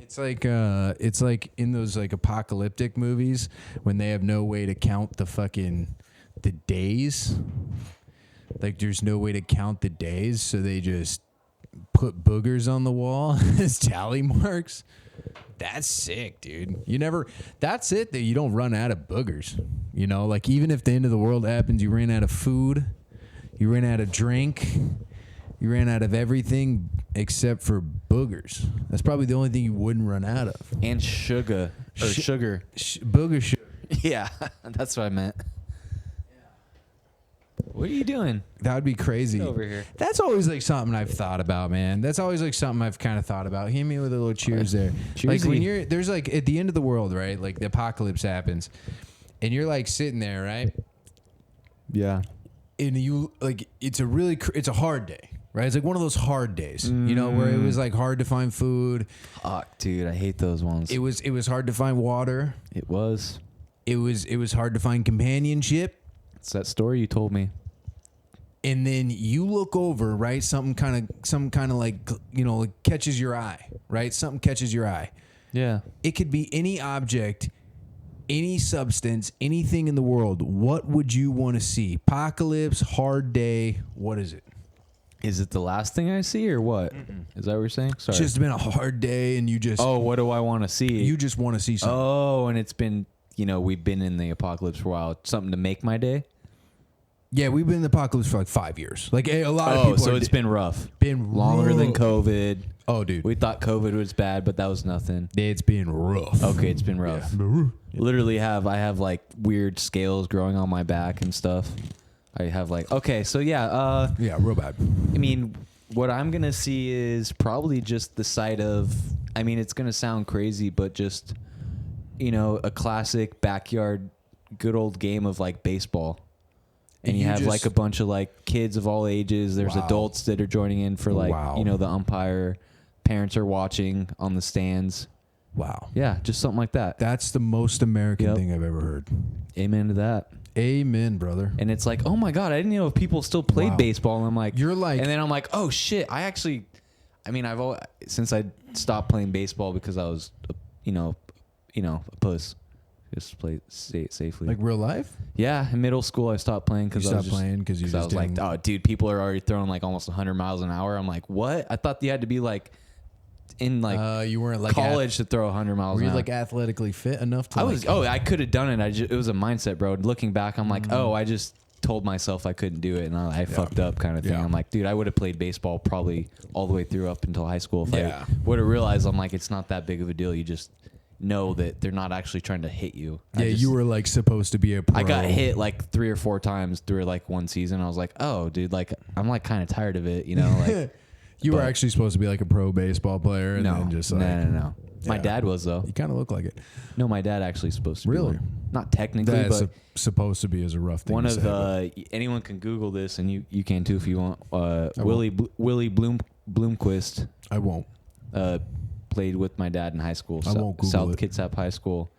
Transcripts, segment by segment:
It's like in those like apocalyptic movies when they have no way to count the days. Like there's no way to count the days, so they just put boogers on the wall as tally marks. That's sick, dude. That's it, that you don't run out of boogers. You know, like even if the end of the world happens, you ran out of food, you ran out of drink, you ran out of everything except for boogers. That's probably the only thing you wouldn't run out of. And sugar. Sugar. Booger sugar. Yeah, that's what I meant. What are you doing? That would be crazy. Get over here. That's always like something I've thought about, man. That's always like something I've kind of thought about. Hit me with a little cheers there. Like when there's like at the end of the world, right? Like the apocalypse happens, and you're like sitting there, right? Yeah. And you like it's a hard day, right? It's like one of those hard days, you know, where it was like hard to find food. Fuck, dude, I hate those ones. It was hard to find water. It was hard to find companionship. It's that story you told me. And then you look over, right? Some kind of like, you know, like catches your eye, right? Something catches your eye. Yeah. It could be any object, any substance, anything in the world. What would you want to see? Apocalypse, hard day. What is it? Is it the last thing I see or what? Is that what you're saying? Sorry. It's just been a hard day and you just... Oh, what do I want to see? You just want to see something. Oh, and it's been, you know, we've been in the apocalypse for a while. Something to make my day? Yeah, we've been in the apocalypse for like 5 years. Like a lot of people. Oh, so it's been rough. Been longer rough. than COVID. Oh, dude. We thought COVID was bad, but that was nothing. It's been rough. Okay, it's been rough. Yeah. Literally I have like weird scales growing on my back and stuff. I have like, okay, so yeah. Yeah, real bad. I mean, what I'm going to see is probably just the sight of, I mean, it's going to sound crazy, but just, you know, a classic backyard, good old game of like baseball. And you have like a bunch of like kids of all ages. There's adults that are joining in for like, you know, the umpire. Parents are watching on the stands. Wow. Yeah, just something like that. That's the most American thing I've ever heard. Amen to that. Amen, brother. And it's like, oh my God, I didn't know if people still played baseball. And I'm like, you're like, and then I'm like, oh shit, I mean, I've always, since I stopped playing baseball because I was, you know, a puss. Just play it safely. Like real life? Yeah, in middle school I stopped playing because I was like, oh, dude, people are already throwing like almost 100 miles an hour. I'm like, what? I thought you had to be like in like you weren't like college to throw 100 miles. Were you an hour. like athletically fit enough to? I could have done it. It was a mindset, bro. Looking back, I'm like, I just told myself I couldn't do it, and I fucked up, kind of thing. I'm like, dude, I would have played baseball probably all the way through up until high school if I would have realized. I'm like, it's not that big of a deal. You just know that they're not actually trying to hit you. Yeah, you were like supposed to be a pro. I got hit like 3 or 4 times through like one season. I was like, oh, dude, like I'm like kind of tired of it, you know? Like you were actually supposed to be like a pro baseball player, and then just like no. My dad was though. You kind of look like it. No, my dad actually supposed to. Really? Be not technically, that's but supposed to be as a rough thing. One to of say, anyone can Google this, and you can too if you want. Willie Bloomquist. I won't. Played with my dad in high school. I won't Google South it. Kitsap High School.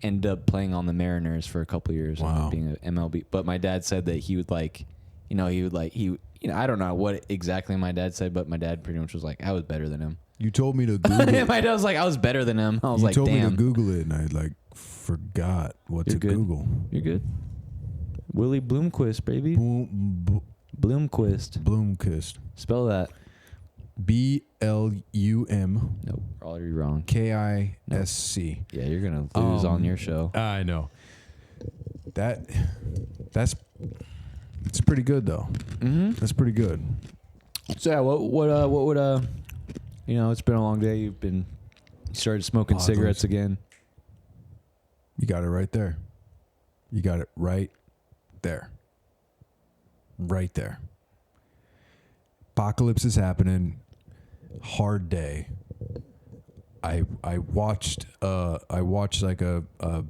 Ended up playing on the Mariners for a couple of years. Wow. Being an MLB. But my dad said that he would like, I don't know what exactly my dad said, but my dad pretty much was like, I was better than him. You told me to Google it. My dad was like, I was better than him. I was like, damn. You told me to Google it, and I like forgot what to Google. You're good. Willie Bloomquist, baby. Bloomquist. Bloomquist. Spell that. BLUM. Nope, already wrong. KISC. Yeah, you're gonna lose on your show. I know. It's pretty good though. Mm-hmm. That's pretty good. So yeah, what would it's been a long day. You started smoking cigarettes again. You got it right there. You got it right there. Right there. Apocalypse is happening. Hard day. I watched like a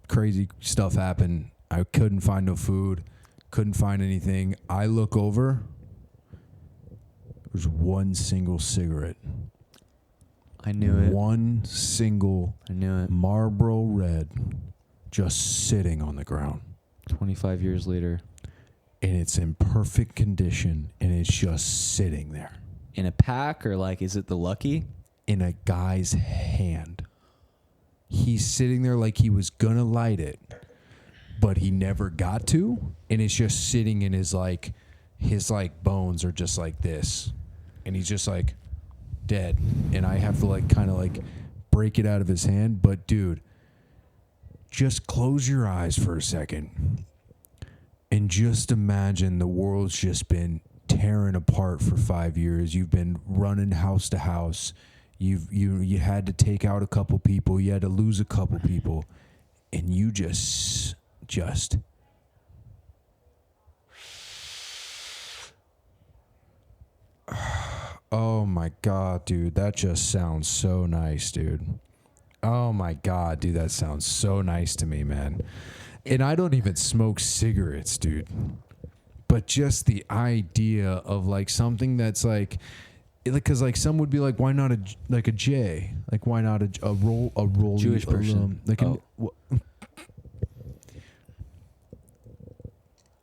crazy stuff happen. I couldn't find no food, couldn't find anything. I look over. There's one single cigarette. I knew it. One single Marlboro Red just sitting on the ground. 25 years later. And it's in perfect condition, and it's just sitting there. In a pack, or like, is it the Lucky? in a guy's hand. He's sitting there like he was gonna light it, but he never got to, and it's just sitting in his bones are just like this, and he's just like dead, and I have to like kind of like break it out of his hand. But dude, just close your eyes for a second and just imagine the world's just been tearing apart for 5 years. You've been running house to house. You had to take out a couple people. You had to lose a couple people, and you just. Oh my God, dude, that just sounds so nice, dude. Oh my God, dude, that sounds so nice to me, man. And I don't even smoke cigarettes, dude. But just the idea of like something that's like, because like some would be like, why not a J? Like why not a roll Jewish person?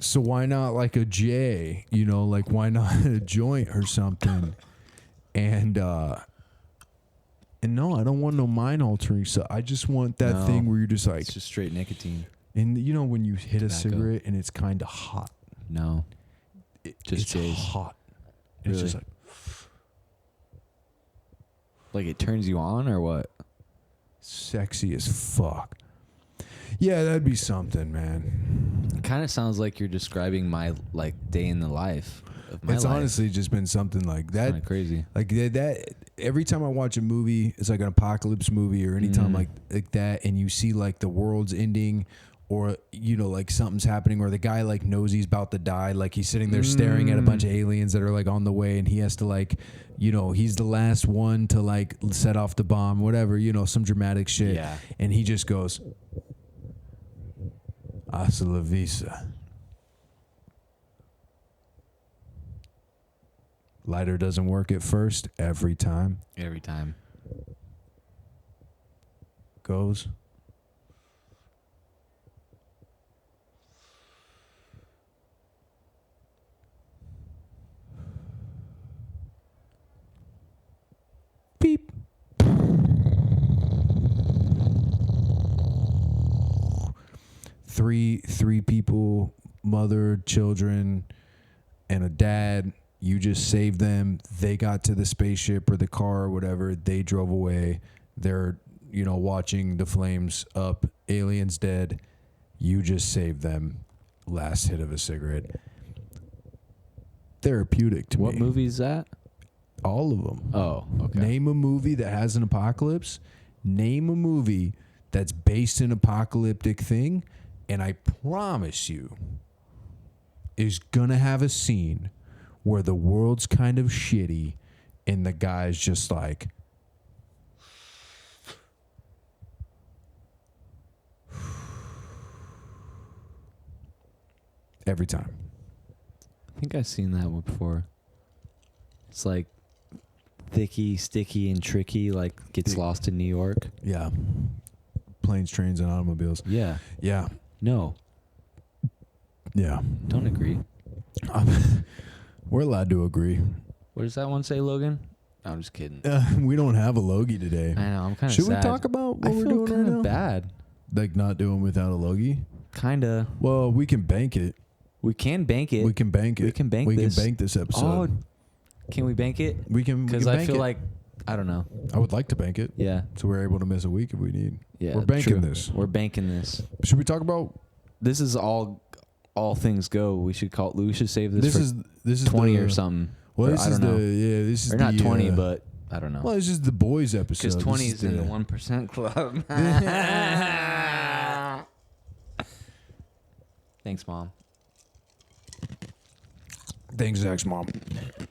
So why not like a J? You know, like why not a joint or something? And no, I don't want no mind altering. So I just want that thing where you're just like, it's just straight nicotine. And you know when you hit Tobacco. a cigarette and it's kind of hot. No, It's J's. hot. Really? It's just like it turns you on or what? sexy as fuck. Yeah, that'd be something, man. It kind of sounds like you're describing my like day in the life of my It's life. honestly just been something like that. Kind of crazy. Like that. Every time I watch a movie, it's like an apocalypse movie, or anytime like that, and you see like the world's ending, or you know like something's happening, or the guy like knows he's about to die, like he's sitting there staring at a bunch of aliens that are like on the way, and he has to like, you know, he's the last one to like set off the bomb, whatever, you know, some dramatic shit. Yeah. And he just goes, "Hasta la vista." Lighter doesn't work at first. Every time Every time. goes. Beep. Three people, mother, children, and a dad. You just saved them. They got to the spaceship or the car or whatever. They drove away. They're, you know, watching the flames up. Aliens dead. You just saved them. Last hit of a cigarette. Therapeutic to me. What movie is that? All of them. Oh, okay. Name a movie that has an apocalypse. Name a movie that's based in an apocalyptic thing. And I promise you, is going to have a scene where the world's kind of shitty and the guy's just like, every time. I think I've seen that one before. It's like thicky, sticky, and tricky, like gets lost in New York. Yeah. Planes, trains, and automobiles. Yeah. Yeah. No. Yeah. Don't agree. We're allowed to agree. What does that one say, Logan? I'm just kidding. We don't have a Logie today. I know. I'm kind of Should sad. we talk about what I we're feel doing right kind now? of bad. Like not doing without a Logie? Kind of. Well, we can bank it. We can bank it. We can bank it. We can bank We this. can bank this episode. Oh, can we bank it? We can Because bank I feel it. like, I don't know. I would like to bank it. Yeah. So we're able to miss a week if we need. Yeah. We're banking true. this. We're banking this. Should we talk about This is all things go. We should save this for this is 20 the, or something. Well, Or this I is don't know. this is Or the, not 20, but I don't know. well, this is the boys episode. Because 20 This is in the 1% club. Thanks, Mom. Thanks, Zach's mom.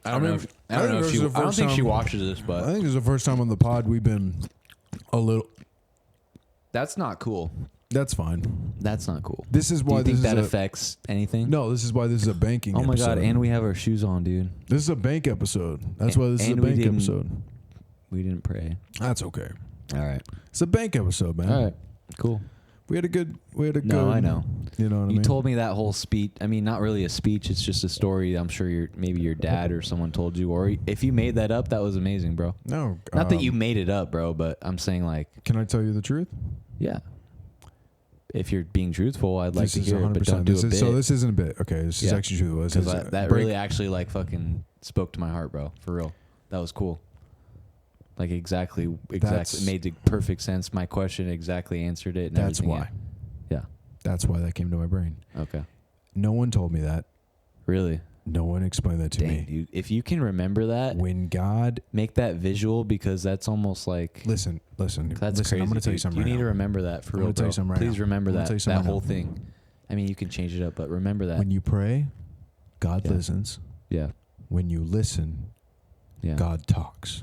I don't know if I don't think she watches this, I but think this is the first time on the pod we've been a little. that's not cool. That's fine. That's not cool. This is Do why you think this that is affects anything? no. This is why this is a banking. Oh my episode. god! And we have our shoes on, dude. This is a bank episode. That's why this is a And we bank didn't- episode. We didn't pray. That's okay. All right. It's a bank episode, man. All right. Cool. We had a good. No, I know. You know what I mean? You told me that whole speech. I mean, not really a speech. It's just a story. I'm sure maybe your dad or someone told you, or if you made that up, that was amazing, bro. No, not that you made it up, bro, but I'm saying like. Can I tell you the truth? Yeah. If you're being truthful, I'd like This to is hear it, but don't do a bit. So this isn't a bit. Okay, this is actually truthful. Because that really actually like fucking spoke to my heart, bro. For real. That was cool. Like exactly made the perfect sense. My question exactly answered it. And that's everything. why. Yeah. That's why that came to my brain. Okay. No one told me that. Really? No one explained that to me. Dude, if you can remember that, when God make that visual, because that's almost like listen. That's crazy. I'm going to tell you something. You right need now. to remember that for I'm real, gonna tell bro. you something right Please now. remember I'm gonna tell you that something right whole now. thing. I mean, you can change it up, but remember that. When you pray, God Yeah. listens. Yeah. When you listen, Yeah. God talks.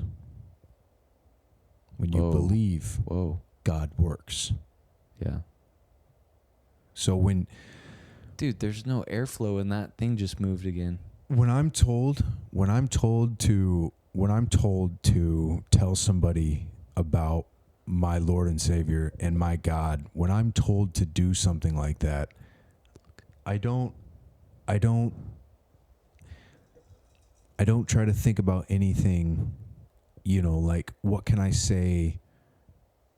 When you Whoa. believe, Whoa. God works. Yeah. So when Dude, there's no airflow and that thing just moved again. I'm told to tell somebody about my Lord and Savior and my God, when I'm told to do something like that, I don't try to think about anything, like what can I say,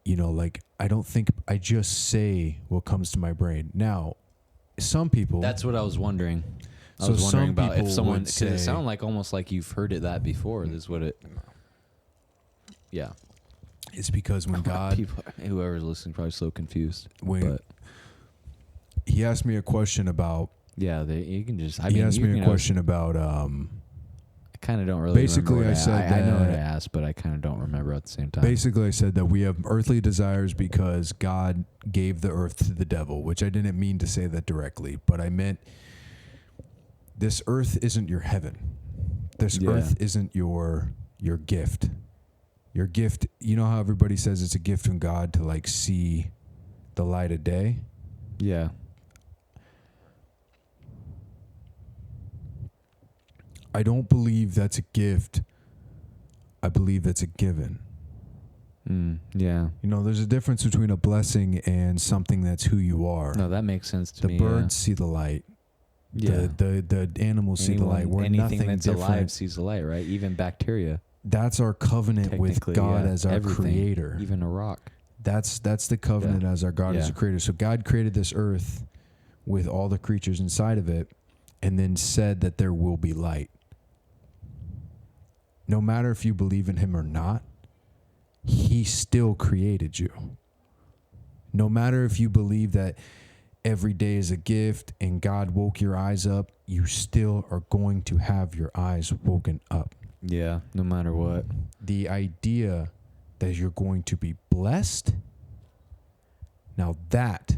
like I just say what comes to my brain. Now, some people. That's what I was wondering. I So was wondering some about if people someone, would because it say- sounded like almost like you've heard it that before. This is what it. Yeah. It's because when God, People, whoever's listening, probably so confused. when But he asked me a question about, yeah, you can just. he asked me a question about, I kind of don't really. Basically, remember I said I know what I that- asked, but I kind of don't remember at the same time. basically I said that we have earthly desires because God gave the earth to the devil, which I didn't mean to say that directly, but I meant this earth isn't your heaven. This Yeah. earth isn't your gift. Your gift, you know how everybody says it's a gift from God to like see the light of day? Yeah. I don't believe that's a gift. I believe that's a given. Yeah. There's a difference between a blessing and something that's who you are. No, that makes sense to The me. birds see the light. Yeah. The animals see the light. We're anything nothing that's different. alive sees the light, right? Even bacteria. That's our covenant with Technically, God yeah. as our Everything. creator. Even a rock. That's the covenant as our God as a creator. So God created this earth with all the creatures inside of it and then said that there will be light. No matter if you believe in him or not, he still created you. No matter if you believe that every day is a gift and God woke your eyes up, you still are going to have your eyes woken up. Yeah, no matter what. The idea that you're going to be blessed, now that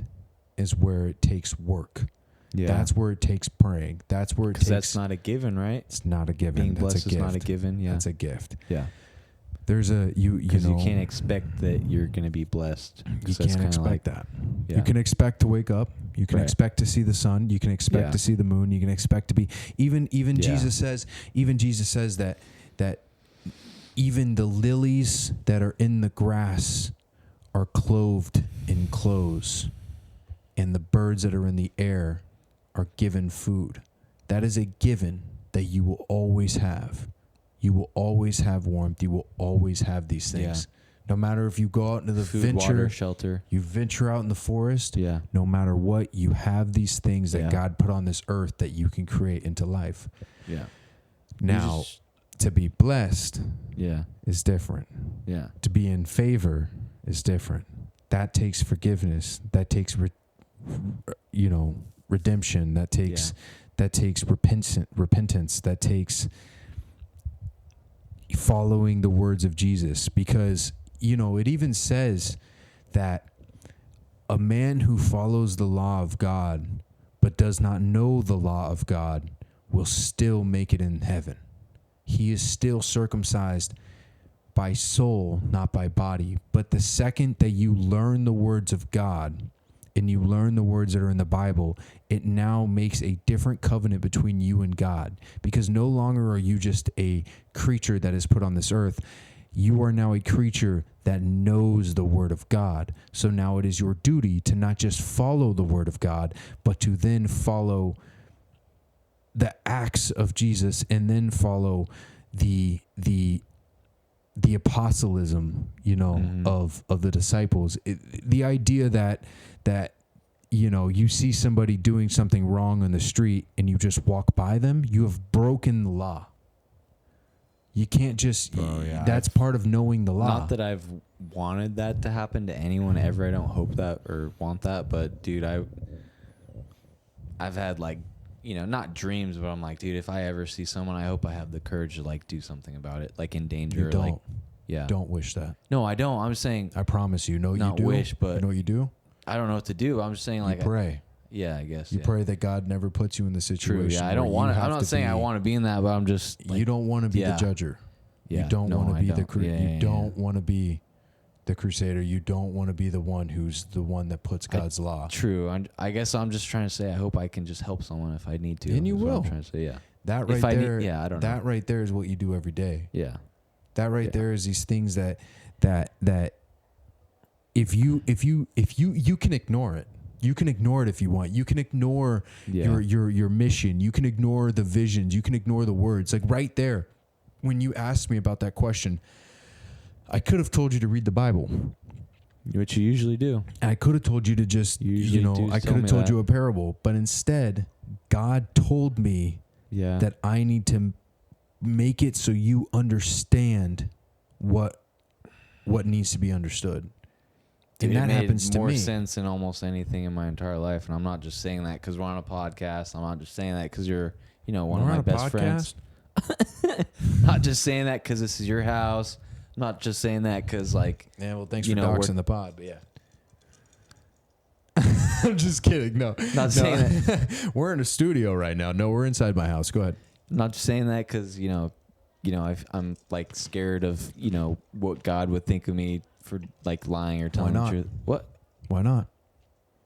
is where it takes work. Yeah. That's where it takes praying. That's where it takes. Because that's not a given, right? It's not a given. Being That's blessed a is gift. not a given. Yeah. That's a gift. Yeah. There's a you Because know you can't expect that you're going to be blessed. you 'Cause that's can't kinda expect like, that. Yeah. You can expect to wake up. You can Right. expect to see the sun. You can expect Yeah. to see the moon. You can expect to be even Yeah. Jesus says that even the lilies that are in the grass are clothed in clothes, and the birds that are in the air are given food. That is a given that you will always have. You will always have warmth. You will always have these things. No matter if you go out into the Food, venture, water, shelter. you venture out in the forest. Yeah. No matter what, you have these things that Yeah. God put on this earth that you can create into life. Yeah. Now, to be blessed Yeah. is different. Yeah. To be in favor is different. That takes forgiveness. That takes, redemption. That takes repentance. That takes following the words of Jesus, because it even says that a man who follows the law of God but does not know the law of God will still make it in heaven. He is still circumcised by soul, not by body. But the second that you learn the words of God and you learn the words that are in the Bible, it now makes a different covenant between you and God, because no longer are you just a creature that is put on this earth. You are now a creature that knows the word of God. So now it is your duty to not just follow the word of God, but to then follow the acts of Jesus, and then follow the apostolism, of the disciples. The idea that you see somebody doing something wrong on the street and you just walk by them, you have broken the law. You can't just, that's part of knowing the law. Not that I've wanted that to happen to anyone ever. I don't hope that or want that, but dude, I've had like, not dreams, but I'm like, dude, if I ever see someone, I hope I have the courage to like do something about it, like in danger. You don't. Like, yeah. Don't wish that. No, I don't. I'm saying, I promise you. No, not you do. Wish, but you know what you do? I don't know what to do. I'm just saying, like, you pray. Yeah, I guess. You pray that God never puts you in the situation. True. Yeah, I don't want to. I'm not saying I want to be in that, but I'm just. Like, you don't want to be the judger. Yeah. You don't want to be the. You don't want to be the crusader. You don't want to be the one who's the one that puts God's law. True. I guess I'm just trying to say I hope I can just help someone if I need to. And you will. I'm trying to say, yeah. That right there. I don't know. That right there is what you do every day. Yeah. That right there is these things that if you can ignore it. You can ignore it if you want. You can ignore your mission. You can ignore the visions. You can ignore the words. Like right there, when you asked me about that question, I could have told you to read the Bible, which you usually do. And I could have told you to just, I could have told you a parable, but instead, God told me that I need to make it so you understand what needs to be understood. Dude, and that happens to me. More sense than almost anything in my entire life, and I'm not just saying that because we're on a podcast. I'm not just saying that because you're, one of my best friends. Not just saying that because this is your house. I'm not just saying that because, like, thanks for doxing the pod, but yeah. I'm just kidding. No, not saying that. We're in a studio right now. No, we're inside my house. Go ahead. I'm not just saying that because I'm like scared of what God would think of me for like lying or telling the truth. What? Why not?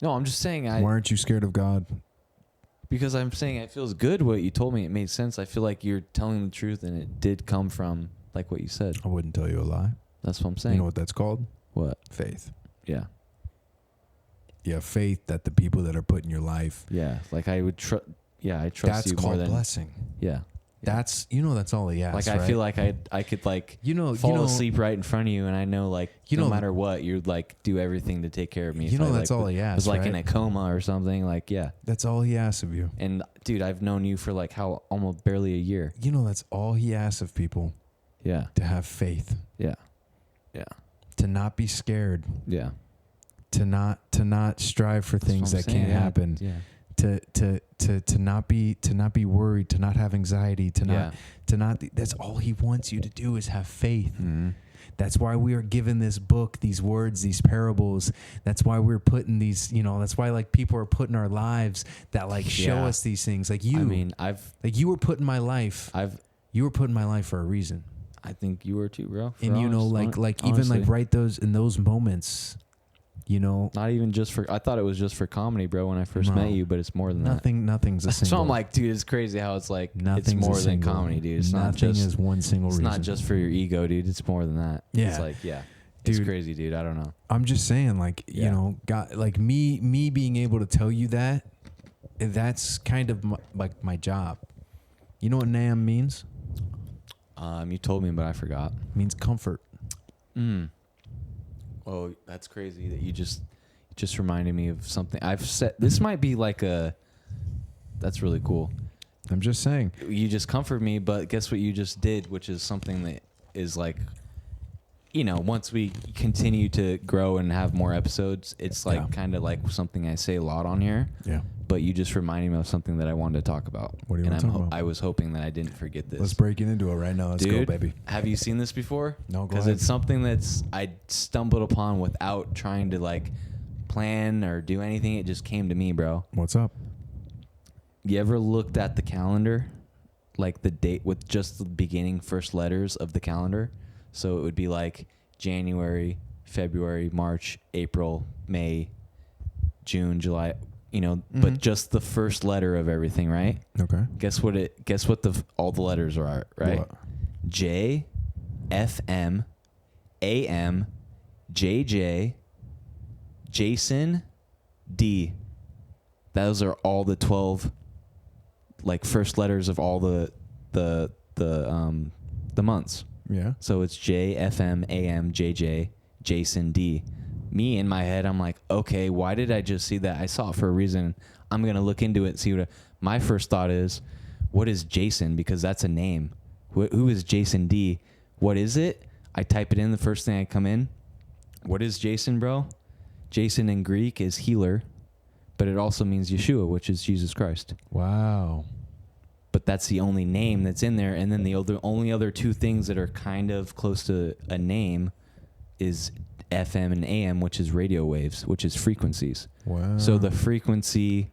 No, I'm just saying. Why aren't you scared of God? Because I'm saying it feels good what you told me. It made sense. I feel like you're telling the truth, and it did come from like what you said. I wouldn't tell you a lie. That's what I'm saying. You know what that's called? What? Faith. Yeah. You have faith that the people that are put in your life. Yeah. Like I would trust. Yeah, I trust you more than. That's called blessing. Yeah. That's that's all he asks. Like I feel like I could like fall asleep right in front of you, and I know like no matter what you'd like do everything to take care of me. That's all he asks. Was like in a coma or something. Like that's all he asks of you. And dude, I've known you for like almost barely a year. That's all he asks of people. Yeah. To have faith. Yeah. Yeah. To not be scared. Yeah. To not strive for things that can't happen. Yeah. To not be worried, to not have anxiety, to not that's all he wants you to do is have faith. Mm-hmm. That's why we are given this book, these words, these parables. That's why we're putting these, that's why like people are putting our lives that like show us these things. Like you, I mean, you were put in my life. You were put in my life for a reason. I think you were too, bro. And even like right in those moments, not even just for. I thought it was just for comedy, bro. When I first met you, but it's more than that. Nothing's a single. So I'm like, dude, it's crazy how it's like it's more than comedy, dude. It's not just is one single reason. It's not just for your ego, dude. It's more than that. Yeah. It's like, it's crazy, dude. I don't know. I'm just saying, like, God, like me being able to tell you that's kind of my job. You know what Nahum means? You told me, but I forgot. It means comfort. Oh, that's crazy that you just reminded me of something I've said. This might be like that's really cool. I'm just saying. You just comfort me, but guess what you just did, which is something that is like, once we continue to grow and have more episodes, it's like kind of like something I say a lot on here. Yeah. But you just reminded me of something that I wanted to talk about. What do you want to talk about? I was hoping that I didn't forget this. Let's break into it right now. Let's go, baby. Have you seen this before? No, go ahead. Because it's something I stumbled upon without trying to like plan or do anything. It just came to me, bro. What's up? You ever looked at the calendar, like the date with just the beginning first letters of the calendar? So it would be like January, February, March, April, May, June, July. But just the first letter of everything, right? Okay. Guess what all the letters are, right? What? J, F, M, A, M, JJ, Jason, D. Those are all the 12 like first letters of all the months. Yeah. So it's J, F, M, A, M, J, J, Jason, D. Me in my head, I'm like, okay, why did I just see that? I saw it for a reason. I'm going to look into it and see my first thought is, what is Jason? Because that's a name. Who is Jason D? What is it? I type it in, the first thing I come in. What is Jason, bro? Jason in Greek is healer, but it also means Yeshua, which is Jesus Christ. Wow. But that's the only name that's in there. And then the only other two things that are kind of close to a name is FM and AM, which is radio waves, which is frequencies. Wow. So the frequency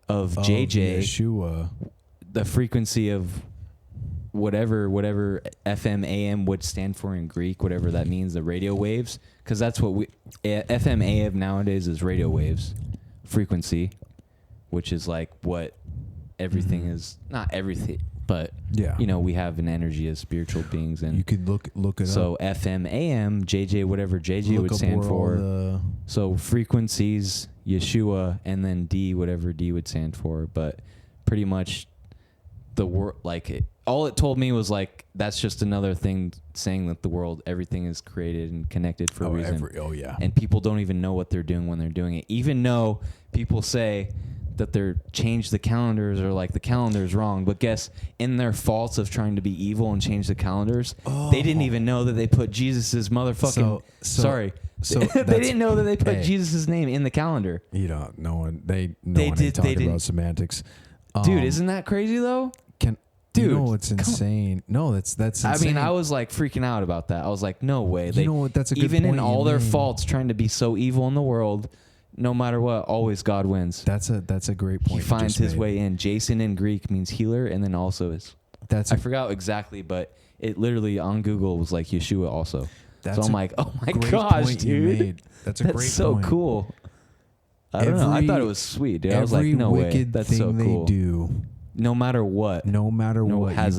of JJ, Yeshua, the frequency of whatever FM, AM would stand for in Greek, whatever that means, the radio waves, because that's what FM, AM nowadays is radio waves, frequency, which is like what everything is, not everything, but yeah, you know, we have an energy as spiritual beings, and you could look it up. So FM, AM, JJ, whatever JJ would stand for. So frequencies, Yeshua, and then D, whatever D would stand for. But pretty much the word, like all it told me was like, that's just another thing saying that the world, everything is created and connected for a reason. Yeah. And people don't even know what they're doing when they're doing it. Even though people say that they're changed the calendars, or like the calendar's wrong, but guess in their faults of trying to be evil and change the calendars, they didn't even know that they put Jesus's motherfucking they didn't know that they put Jesus's name in the calendar. You don't know about semantics. Dude, isn't that crazy though? Dude, you know it's insane. No, that's insane. I mean, I was like freaking out about that. I was like, no way. You know what? That's a good even point in all their faults, trying to be so evil in the world, no matter what, always God wins. That's a great point. He finds his way in. Jason in Greek means healer, and then also is. I forgot exactly, but it literally on Google was like Yeshua also. So I'm like, oh my gosh, dude, That's great so point. cool. I don't know. I thought it was sweet, dude. I was like, no way. That's so cool. They do. No matter what, has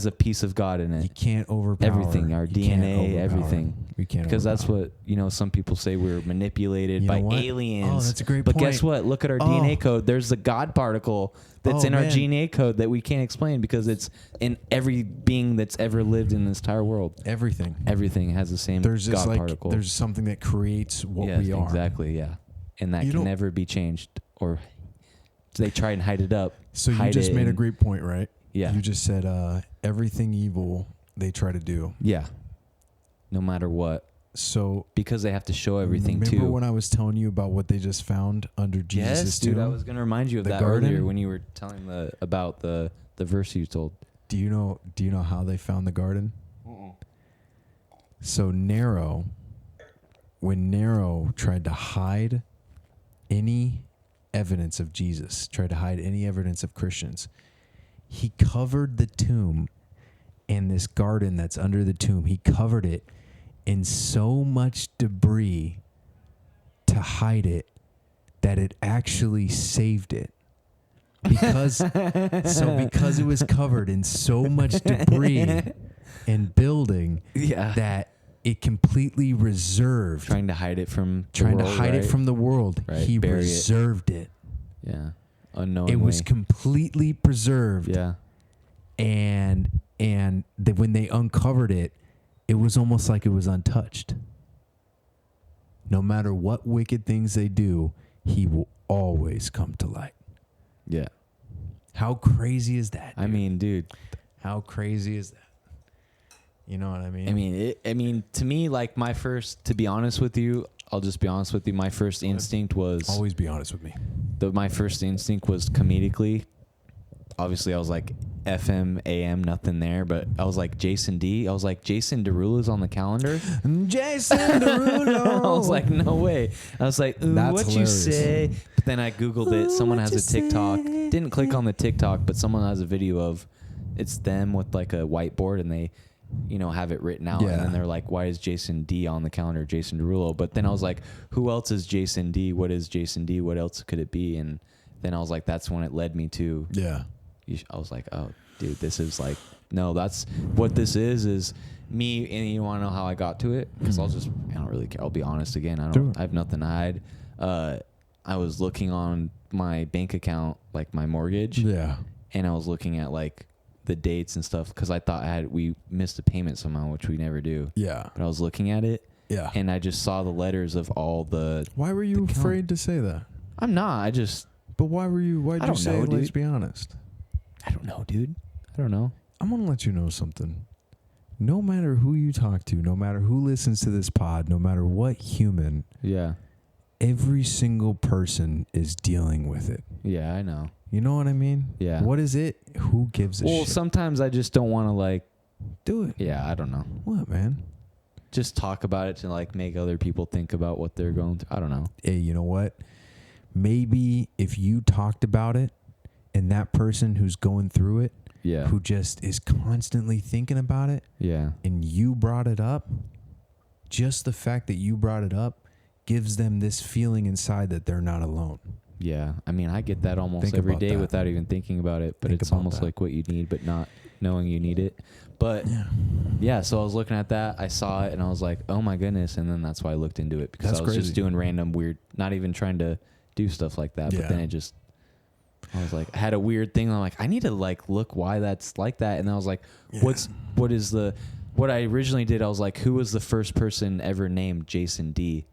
a piece of God in it. You can't overpower everything, our DNA, everything. We can't, because that's what, you know, some people say we're manipulated by aliens. Oh, that's a great point. But point. guess what? Look at our DNA code. There's the God particle that's in our DNA code that we can't explain because it's in every being that's ever lived in this entire world. Everything has the same God particle. There's something that creates what we are. Exactly, yeah. And that can never be changed, or they try and hide it up. So you just made a great point, right? Yeah. You just said everything evil they try to do. Yeah. No matter what. So because they have to show everything too. Remember when I was telling you about what they just found under Jesus' tomb? Yes, dude. I was going to remind you of that garden? Earlier when you were telling about the verse you told. Do you know how they found the garden? So when Nero tried to hide any evidence of Jesus, tried to hide any evidence of Christians, he covered the tomb and this garden that's under the tomb, he covered it in so much debris to hide it that it actually saved it. Because it was covered in so much debris and building that it completely reserved. Trying to hide it from it from the world. Right. He reserved it. Yeah. Unknowingly. It was completely preserved. Yeah. And when they uncovered it, it was almost like it was untouched. No matter what wicked things they do, he will always come to light. Yeah. How crazy is that, dude? I mean, dude. How crazy is that? You know what I mean? I mean, to me, like to be honest with you, I'll just be honest with you. My first instinct was... Always be honest with me. My first instinct was comedically. Obviously, I was like, FM, AM, nothing there. But I was like, Jason D. I was like, Jason Derulo's on the calendar? Jason Derulo! I was like, no way. I was like, what you say? But then I Googled it. Someone has a TikTok. Didn't click on the TikTok, but someone has a video of... It's them with like a whiteboard, and they... have it written out, and then they're like, why is Jason D on the calendar, Jason Derulo? But then I was like, who else is Jason D? What is Jason D? What else could it be? And then I was like, that's when it led me to, I was like, oh, dude, this is like, no, that's what this is me, and you want to know how I got to it? Because I don't really care. I'll be honest again. I have nothing to hide. I was looking on my bank account, like my mortgage. Yeah. And I was looking at like the dates and stuff because I thought we missed a payment somehow, which we never do. Yeah. But I was looking at it. Yeah. And I just saw the letters of all the. Why were you afraid to say that? I'm not. But why were you? Why'd you say? Let's be honest. I don't know, dude. I don't know. I'm gonna let you know something. No matter who you talk to, no matter who listens to this pod, no matter what human. Yeah. Every single person is dealing with it. Yeah, I know. You know what I mean? Yeah. What is it? Who gives a shit? Well, sometimes I just don't want to like do it. Yeah, I don't know. What, man? Just talk about it to like make other people think about what they're going through. I don't know. Hey, you know what? Maybe if you talked about it and that person who's going through it, yeah, who just is constantly thinking about it, yeah, and you brought it up, just the fact that you brought it up gives them this feeling inside that they're not alone. Yeah. I mean, I get that almost every day without even thinking about it, but it's almost like what you need, but not knowing you need it. But yeah, so I was looking at that, I saw it, and I was like, oh my goodness. And then that's why I looked into it, because I was just doing random weird, not even trying to do stuff like that. But then I was like, I had a weird thing. I'm like, I need to like look why that's like that. And I was like, what I originally did, I was like, who was the first person ever named Jason D?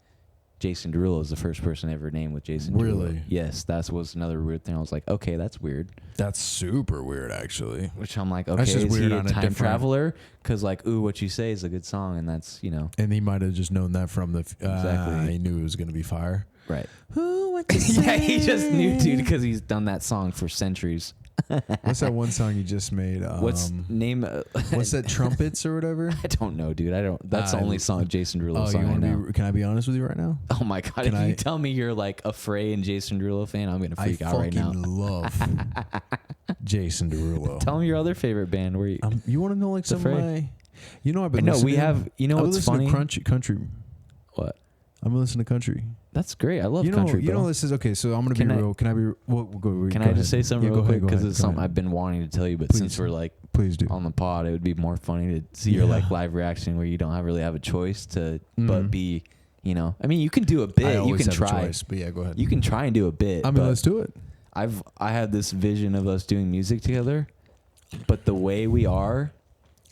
Jason Derulo is the first person ever named with Jason Derulo. Really? Yes, that was another weird thing. I was like, okay, that's weird. That's super weird, actually. Which I'm like, okay, is he a time traveler? Because like, ooh, What You Say is a good song, and that's, you know. And he might have just known that from the... exactly. He knew it was going to be fire. Right. Ooh, what you say? Yeah, he just knew, dude, because he's done that song for centuries. What's that one song you just made? What's that, Trumpets or whatever? I don't know, dude. That's the only song Jason Derulo song I know. Can I be honest with you right now? Oh my god! If you tell me you're like a Frey and Jason Derulo fan, I'm gonna freak out right now. I fucking love Jason Derulo. Tell me your other favorite band. Where you want to know like some of my? You know I've been. No, we have. You know what's funny? Country. What? I'm listening to country. That's great. I love country. You know, this is okay. So I'm gonna be real. Can I be? Can I just say something real quick? Because it's something I've been wanting to tell you, but since we're like, please do on the pod, it would be more funny to see your like live reaction where you don't really have a choice to, but be, you know. I mean, you can do a bit. You can try. Choice, but yeah, go ahead. You can try and do a bit. I mean, let's do it. I had this vision of us doing music together, but the way we are,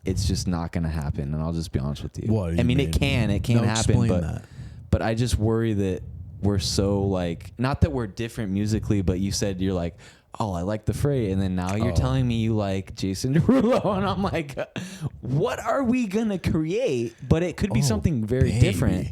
it's just not gonna happen. And I'll just be honest with you. What? I mean, it can happen, but I just worry that we're so like, not that we're different musically, but you said you're like, oh, I like the Frey, and then now you're telling me you like Jason Derulo, and I'm like, what are we gonna create? But it could be something very different.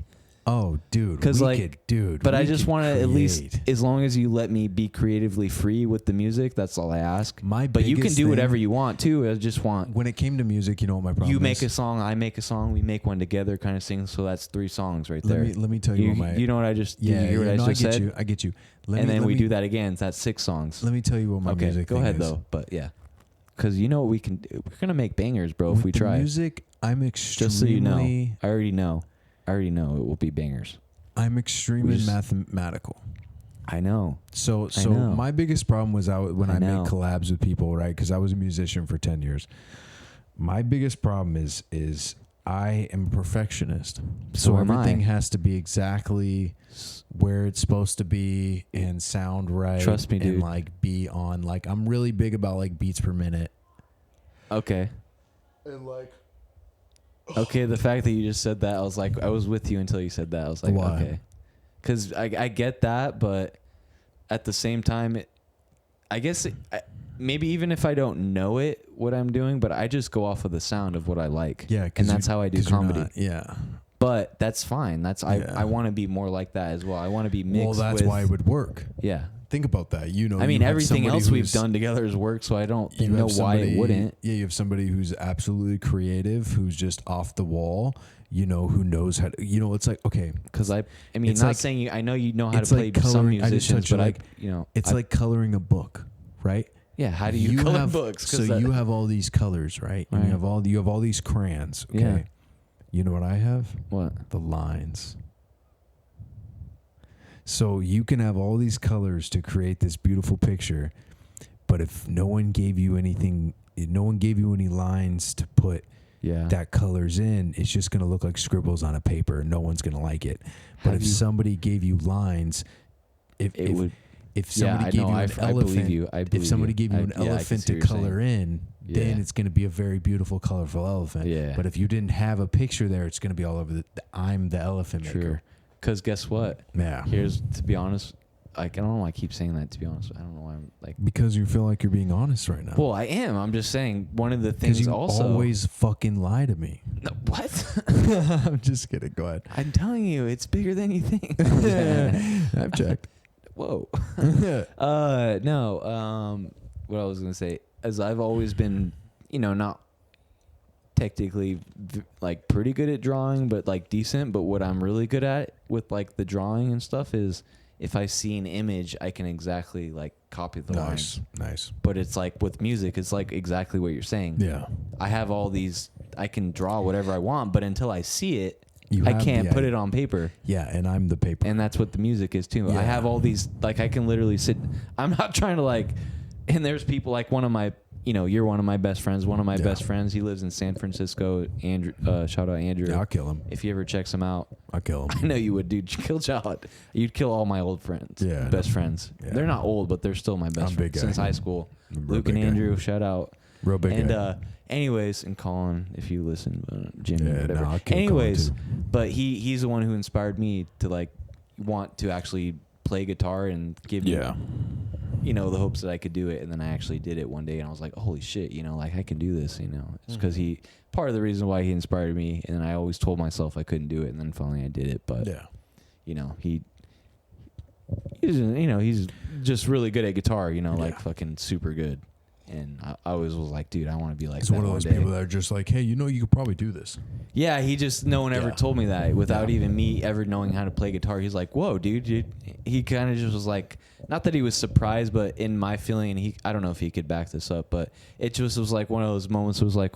Oh, dude. Because but I just want to, at least, as long as you let me be creatively free with the music, that's all I ask. But you can do whatever you want too. I just want. When it came to music, you know what my problem is? You make a song, I make a song, we make one together, kind of thing. So that's 3 songs right there. Let me tell you what my. You know what I just? Yeah. You hear what I just said? I get you. And then we do that again. That's 6 songs. Let me tell you what my music. Go ahead though. But yeah, because you know what we can do. We're gonna make bangers, bro. If we try. Music, I'm extremely. Just so you know, I already know it will be bangers. I'm extremely mathematical. I know. So my biggest problem was when I made collabs with people, right? Because I was a musician for 10 years. My biggest problem is I am a perfectionist. So everything has to be exactly where it's supposed to be and sound right. Trust me, dude. And like be on. Like I'm really big about like beats per minute. Okay. And like. Okay, the fact that you just said that, I was like, I was with you until you said that. I was like, why? Okay. Because I get that, but at the same time, I guess maybe even if I don't know it, what I'm doing, but I just go off of the sound of what I like. Yeah. And that's how I do comedy. Yeah. But that's fine. I want to be more like that as well. I want to be mixed with. Well, that's why it would work. Yeah. Think about that. You know, I mean, everything else we've done together is work, so I don't know why it wouldn't. Yeah, you have somebody who's absolutely creative, who's just off the wall, you know, who knows how to, you know, it's like, okay. Because I mean, not like, saying I know you know how to play some musicians, but it's like coloring a book, right? Yeah, how do you color books? So you have all these colors, right? And you have all these crayons, okay? Yeah. You know what I have? What? The lines. So you can have all these colors to create this beautiful picture, but if no one gave you anything, no one gave you any lines to put Yeah. that colors in, it's just going to look like scribbles on a paper. No one's going to like it. But Have if you- somebody gave you lines, if somebody I gave know, you an I believe elephant, you. I believe if somebody gave you an I can elephant see to what you're color in, then Yeah. it's going to be a very beautiful, colorful elephant. Yeah. But if you didn't have a picture there, it's going to be all over the I'm the elephant True. maker. Because guess what? Yeah. Here's, to be honest, like, I don't know why I keep saying that, to be honest. I don't know why I'm like... Because you feel like you're being honest right now. Well, I am. I'm just saying one of the Because things you also... always fucking lie to me. No, what? I'm just kidding. Go ahead. I'm telling you, it's bigger than you think. I've checked. Whoa. No. What I was gonna say is I've always been, not technically like pretty good at drawing, but like decent. But what I'm really good at with like the drawing and stuff is if I see an image, I can exactly like copy the lines. Nice. But it's like with music, it's like exactly what you're saying. Yeah. I have all these. I can draw whatever I want, but until I see it, You I have can't the put it on paper. Yeah, and I'm the paper. And that's what the music is too. Yeah. I have all these, like, I can literally sit. I'm not trying to like, and there's people like one of my, you're one of my best friends. One of my best friends, he lives in San Francisco. Andrew, shout out Andrew. Yeah, I'll kill him. If he ever checks him out, I'll kill him. I know you would, dude. Kill Child. You'd kill all my old friends. Yeah, best friends. Yeah. They're not old, but they're still my best I'm big friends guy. since high school. I'm a real Luke and big guy. Andrew, shout out. Real big And guy. anyways, and Colin, if you listen, Jimmy, Yeah, whatever. no, I'll kill Colin Anyways, too. but he's the one who inspired me to like want to actually play guitar and give me, the hopes that I could do it. And then I actually did it one day, and I was like, holy shit, like I can do this. It's because part of the reason why he inspired me, and then I always told myself I couldn't do it, and then finally I did it. But he's just really good at guitar. Like fucking super good. And I always was like, dude, I want to be like He's that one of those day. people that are just like, hey, you could probably do this. Yeah, no one ever Yeah. told me that without Yeah. even me ever knowing how to play guitar. He's like, whoa, dude. He kind of just was like, not that he was surprised, but in my feeling, and I don't know if he could back this up, but it just was like one of those moments. It was like,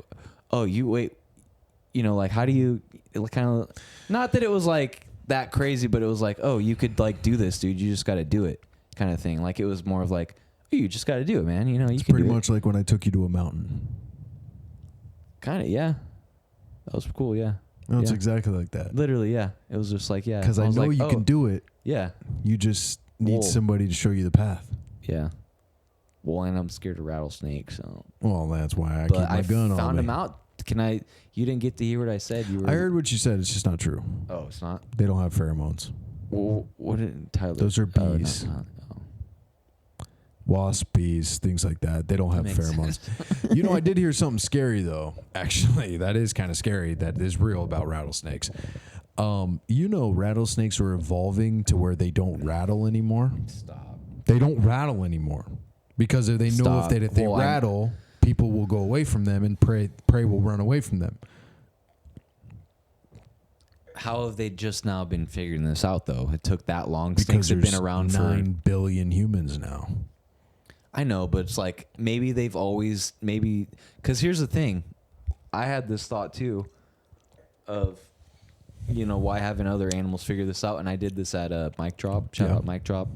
oh, you wait, like how do you kind of, not that it was like that crazy, but it was like, oh, you could like do this, dude. You just got to do it, kind of thing. Like it was more of like, oh, you just got to do it, man. You It's can pretty do much like when I took you to a mountain. Kind of, yeah. That was cool, yeah. No, it's Yeah. exactly like that. Literally, yeah. It was just like, yeah. Because I was know like, you oh, can do it. Yeah, You just need Whoa. somebody to show you the path. yeah. Well, and I'm scared of rattlesnakes, so. Well, that's why I But keep my I gun on found me. him out. You didn't get to hear what I said. You were. I heard what you said. It's just not true. Oh, it's not. They don't have pheromones. Well, what did Tyler? Those are oh, no, bees. oh. Wasp, bees, things like that. They don't have Makes pheromones. I did hear something scary, though. Actually, that is kind of scary. That is real about rattlesnakes. Rattlesnakes are evolving to where they don't rattle anymore. Stop. They don't rattle anymore because they know Stop. if they Well, rattle, people will go away from them and prey will run away from them. How have they just now been figuring this out, though? It took that long. Because Snakes have there's been around 9 billion humans now. I know, but it's like maybe they've always because here's the thing, I had this thought too, of why haven't other animals figured this out? And I did this at a Mic Drop. Shout out Mic Drop.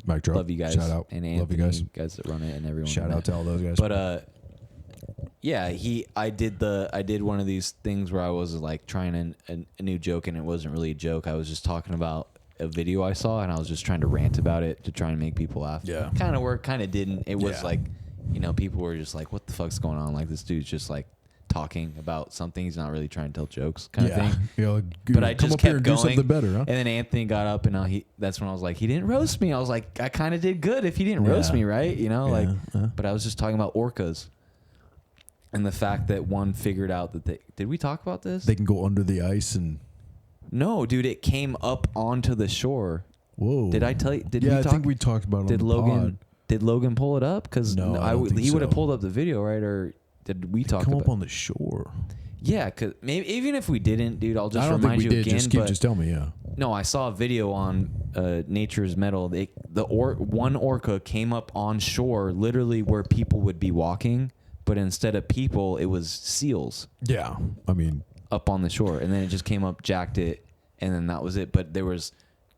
Mic drop. Love you guys. Shout out. And Love you Anthony, guys. that run it, and everyone. Shout out to all those guys. But yeah, I did one of these things where I was like trying a new joke, and it wasn't really a joke. I was just talking about a video I saw, and I was just trying to rant about it to try and make people laugh. Yeah. Kind of worked, kind of didn't. It was Yeah. like, people were just like, what the fuck's going on? Like, this dude's just like talking about something. He's not really trying to tell jokes kind of thing. But I come just up here kept and going. do something better, huh? And then Anthony got up, and that's when I was like, he didn't roast me. I was like, I kind of did good if he didn't roast Yeah. me, right? Yeah. But I was just talking about orcas. And the fact that one figured out that did we talk about this? They can go under the ice and No, dude, it came up onto the shore. whoa. Did I tell you? Did yeah, we I talk? think we talked about it Did on the Logan? pod. Did Logan pull it up? Because No, I don't think he would have so. pulled up the video, right? Or did we talk Come about? up on the shore. Yeah, because maybe even if we didn't, dude, I'll just I don't remind think we you did. again. Just tell me, yeah. No, I saw a video on Nature's Metal. One orca came up on shore, literally where people would be walking, but instead of people, it was seals Yeah. I mean, up on the shore, and then it just came up, jacked it, and then that was it. But there was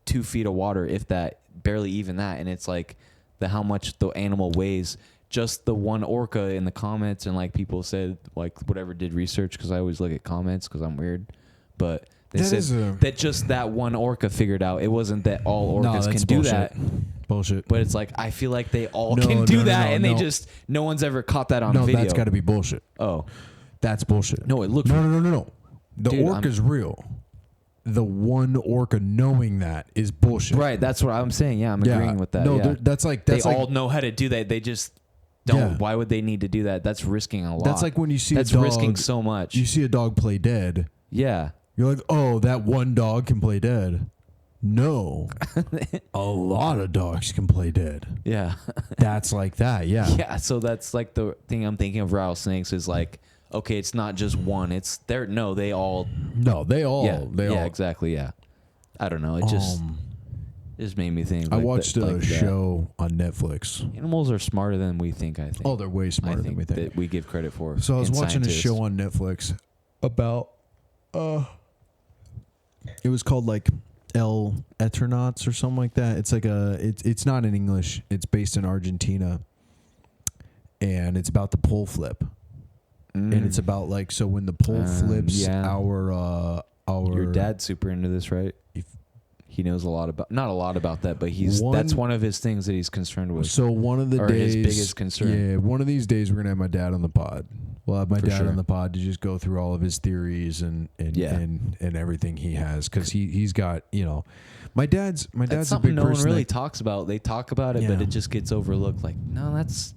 2 feet of water, if that, barely even that, and it's like how much the animal weighs just the one orca in the comments, and like people said, like whatever did research, because I always look at comments because I'm weird, but they said that just that one orca figured out. It wasn't that all orcas can do that. Bullshit. But it's like I feel like they all can do that, and they just no one's ever caught that on video. No, that's got to be bullshit. Oh, that's bullshit. No, it looks no. The orca's real. The one orca knowing that is bullshit. Right, that's what I'm saying. Yeah, I'm agreeing with that. No, yeah. that's they all know how to do that. They just don't. Yeah. Why would they need to do that? That's risking a lot. That's like when you see that's a dog. Risking so much. You see a dog play dead. Yeah. You're like, oh, that one dog can play dead. No. A lot of dogs can play dead. Yeah. That's like that, yeah. Yeah, so that's like the thing I'm thinking of rattlesnakes is like, okay, it's not just one. It's there. No, they all. No, they all. Yeah, they all. Exactly. Yeah. I don't know. It just made me think. I watched a show on Netflix. Animals are smarter than we think. I think. Oh, they're way smarter than we think. That we give credit for. So I was watching a show on Netflix about. It was called like El Eternauts or something like that. It's like it's not in English. It's based in Argentina, and it's about the pole flip. And it's about like, so when the pole flips, our your dad's super into this, right? He knows not a lot about that, but that's one of his things that he's concerned with. So one of the days, his biggest concern. Yeah, one of these days we're gonna have my dad on the pod. We'll have my dad on the pod to just go through all of his theories and everything he has, because he's got, you know, my dad's a big person. No one really talks about. They talk about it, but it just gets overlooked. Like, no, it's.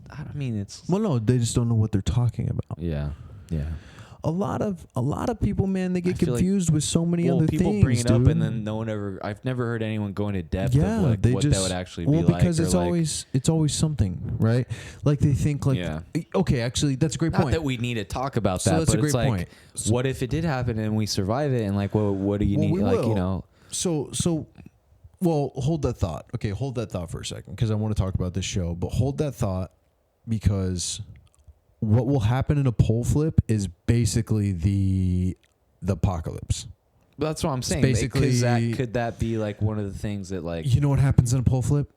Well, no, they just don't know what they're talking about. Yeah, yeah. A lot of people, man, they get confused with so many other things. People bring it dude. up, and then no one ever. I've never heard anyone go into depth of like what that would actually be like. Well, because it's always something, right? Like they think like, okay, actually, that's a great point. Not that we need to talk about that, that's but a great point. What if it did happen and we survive it? And like, what do you need? Like, you know. Well, hold that thought. Okay, hold that thought for a second, because I want to talk about this show. But hold that thought, because what will happen in a pole flip is basically the apocalypse. That's what I'm saying. Basically, could that be like one of the things that, like, you know what happens in a pole flip?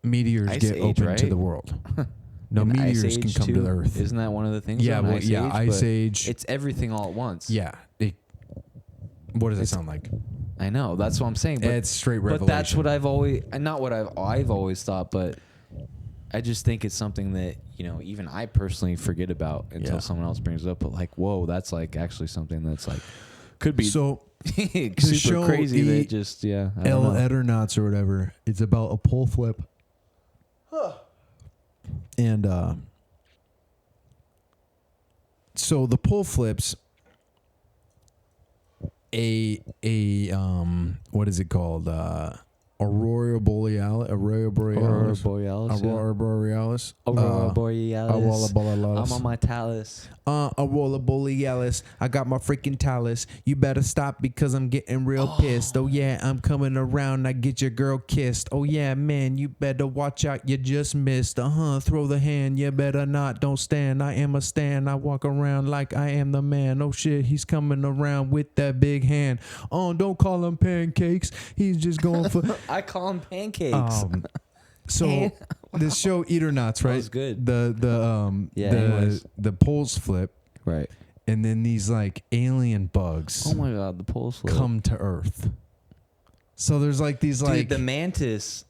Meteors get open to the world. No, meteors can come to the Earth. Isn't that one of the things? Yeah, Ice Age. It's everything all at once. Yeah. What does it sound like? I know. That's what I'm saying. But it's straight revelation. But that's what I've always, not what I've always thought, but I just think it's something that, you know, even I personally forget about until someone else brings it up. But like, whoa, that's like actually something that's like could be so super crazy. That just El Eternauts or whatever. It's about a pole flip, and so the pole flips. What is it called? Aurora Borealis. Aurora Borealis. I'm on my talus. Aurora Borealis. I got my freaking talus. You better stop because I'm getting real pissed. Oh yeah, I'm coming around. I get your girl kissed. Oh yeah, man, you better watch out. You just missed. Throw the hand. You better not. Don't stand. I am a stand. I walk around like I am the man. Oh shit, he's coming around with that big hand. Oh, don't call him pancakes. He's just going for. I call them pancakes. So this show Eternauts, right? That was good. The poles flip, right? And then these like alien bugs. Oh my god, the poles flip come to Earth. So there's like these like the mantis.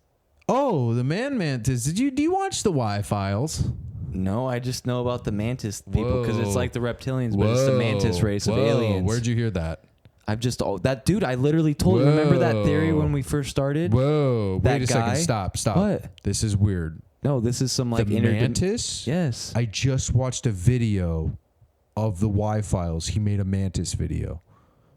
Oh, the mantis. Do you watch the Y-Files? No, I just know about the mantis people because it's like the reptilians, but it's the mantis race of aliens. Where'd you hear that? I've just that dude. I literally told you. Remember that theory when we first started? Whoa! Wait a second. Stop. What? This is weird. No, this is some like the mantis. Yes. I just watched a video of the Y-Files. He made a mantis video.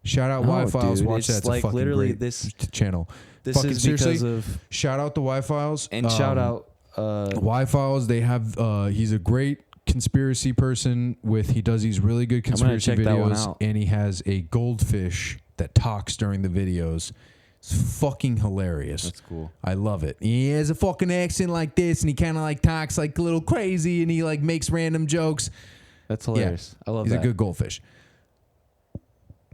Shout out Y-Files. Watch that. It's like a fucking great channel. This fucking is seriously, because of. Shout out the Y-Files and shout out Y-Files. They have. He's a great conspiracy person he does these really good conspiracy videos, and he has a goldfish that talks during the videos. It's fucking hilarious. That's cool. I love it. He has a fucking accent like this, and he kind of like talks like a little crazy, and he like makes random jokes. That's hilarious. I love that. He's a good goldfish.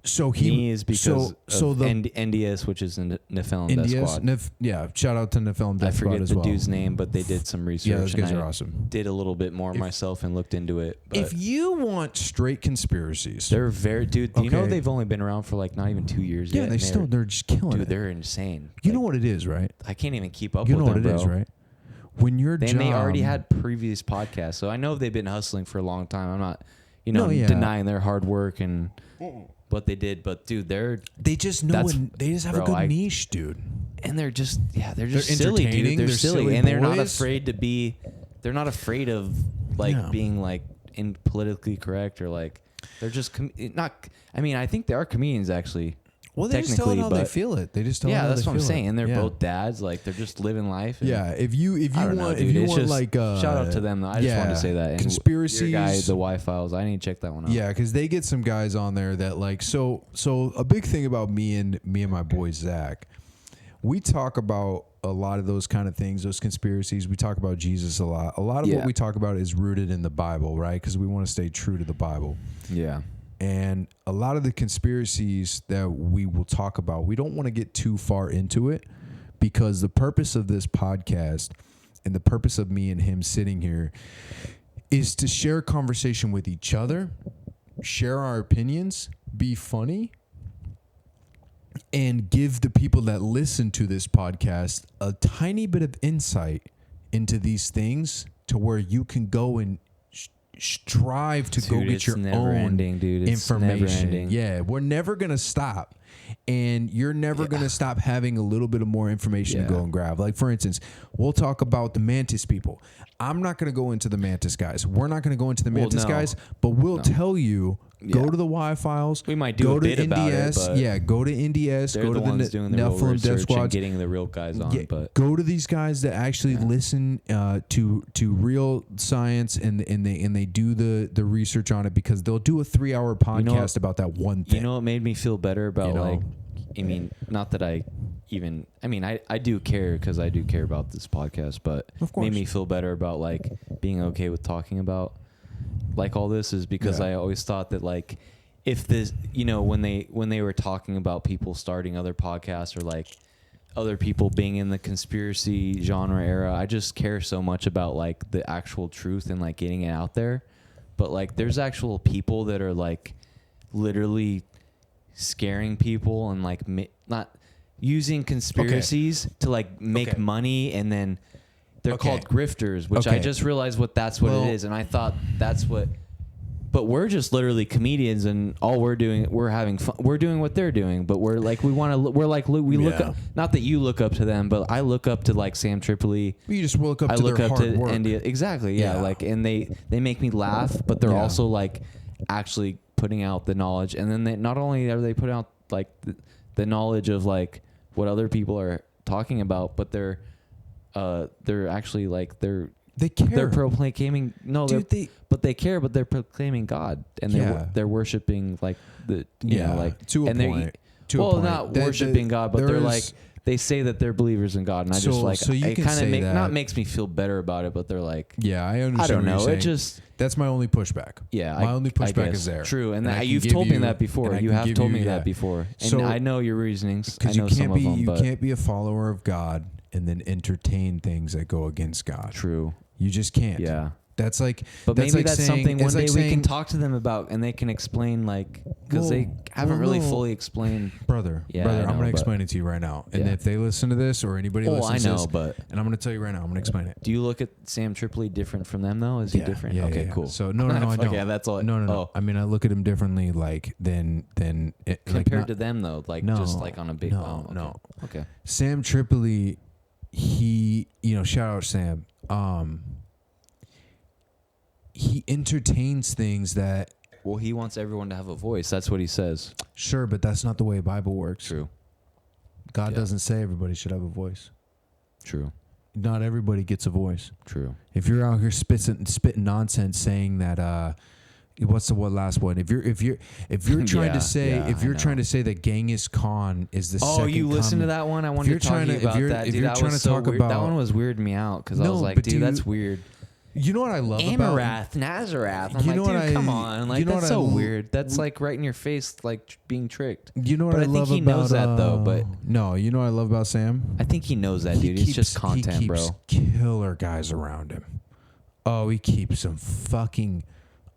So he Me is because of the NDS, which is in Nephilim Death NDS, Squad. yeah, shout out to Nephilim I Death Squad forget as the well. dude's name, but they did some research. Yeah, those guys and are I awesome. Did a little bit more myself and looked into it. But If you want straight conspiracies, they're very dude. Do you know Okay. they've only been around for like not even 2 years yeah, yet? they're just killing dude, it. they're insane. You Like, know what it is, right? I can't even keep up You with know what them, it is, bro. right? When your They job, already had previous podcasts, so I know they've been hustling for a long time. I'm not, No, yeah. denying their hard work and what they did, but dude, they just know, they just have a bro, good niche, dude. and they're just They're silly, dude. entertaining, They're they're silly, silly and they're not boys. afraid to be. They're not afraid of like Yeah. being like in politically correct or like they're just not. I mean, I think they are comedians actually. Well, they just tell it how they but- feel it. They just tell it Yeah, how that's they what I'm feel saying. it. And they're Yeah. both dads. Like they're just living life. And Yeah, if you I don't know, want dude. if you It's want just, like shout out to them though. I just wanted to say that. And conspiracies, your guy, the Y Files. I need to check that one out. yeah, because they get some guys on there that like so a big thing about me and my boy Zach, we talk about a lot of those kind of things, those conspiracies. We talk about Jesus a lot. A lot of what we talk about is rooted in the Bible, right? Because we want to stay true to the Bible. Yeah. And a lot of the conspiracies that we will talk about, we don't want to get too far into it because the purpose of this podcast and the purpose of me and him sitting here is to share conversation with each other, share our opinions, be funny, and give the people that listen to this podcast a tiny bit of insight into these things to where you can go and strive to go get your own ending, dude. It's never information. ending. Yeah, we're never going to stop. And you're never going to stop having a little bit of more information to go and grab. Like, for instance, we'll talk about the Mantis people. I'm not going to go into the Mantis guys. We're not going to go into the Mantis guys, but we'll tell you, go to the Y Files. We might do go a to bit about it, NDS. but Yeah, go to NDS. they're Go the to the ones doing the real Nephilim Death research and Squads. getting the real guys on. Yeah, But go to these guys that actually listen to real science and they do the research on it because they'll do a 3-hour podcast about that one thing. you know what made me feel better about You know? like, I mean, not that I even, I mean, I do care because I do care about this podcast, but Of course. made me feel better about like being okay with talking about like all this is because I always thought that like if this, when they were talking about people starting other podcasts or like other people being in the conspiracy genre era, I just care so much about like the actual truth and like getting it out there. But like there's actual people that are like literally scaring people and like not using conspiracies to like make money, and then they're called grifters, which I just realized that's what it is, and I thought that's what. But we're just literally comedians, and all we're having fun. We're doing what they're doing, but we're like we look up. Not that you look up to them, but I look up to like Sam Tripoli. You just look up I to look their up hard to work. India. Exactly, yeah. Like, and they make me laugh, but they're also like actually putting out the knowledge, and then they not only are they putting out like the knowledge of like what other people are talking about, but they're actually like they care. they're proclaiming they care, but they're proclaiming God, and they're worshiping like to a point. Not worshiping God, but they're like they say that they're believers in God, and I just like it kind of not makes me feel better about it, but they're like I understand. I don't know. What you're It saying. just That's my only pushback. Yeah, my only I pushback guess. is there. True, and I can you've give told me you- that before. and I You can have give told you- me yeah. that before, and So- I know your reasonings. I Because know you some can't of be them, you but can't be a follower of God and then entertain things that go against God. true. You just can't. Yeah. That's like. But that's maybe like that's saying, something one it's day like we saying, can talk to them about, and they can explain, like, because they haven't really fully explained. brother. Yeah, brother, I I'm know, going to but- explain it to you right now. And Yeah. if they listen to this or anybody Oh, listens I know, to this, but and I'm going to tell you right now, I'm going to explain it. do you look at Sam Tripoli different from them though? Is he different? Yeah, okay, yeah. cool. So no, I don't. Okay, that's all. No. Oh. I mean, I look at him differently, like than Compared to them though, like just like on a big. No, okay. no. Okay. Sam Tripoli, he, shout out Sam. He entertains things that. Well, he wants everyone to have a voice. That's what he says. Sure, but that's not the way the Bible works. True. God doesn't say everybody should have a voice. True. Not everybody gets a voice. True. If you're out here spitting nonsense saying that what's the last one? If you're trying to say trying to say that Genghis Khan is the second you listened to coming- that one? I wanted to talk to you about that. if Dude, you're that trying was to so talk weird. about That one was weirding me out because I No, was like, but dude, that's weird. You know what I love Amarath, Nazarath. I'm You know like, what dude, I- come on. Like, you know that's what so I- weird. That's like right in your face, like being tricked. You know what But I I think love he about knows that, though, but- no, you know what I love about Sam? I think he knows that, dude. It's just content, he bro. keeps killer guys around him. Oh, he keeps some fucking.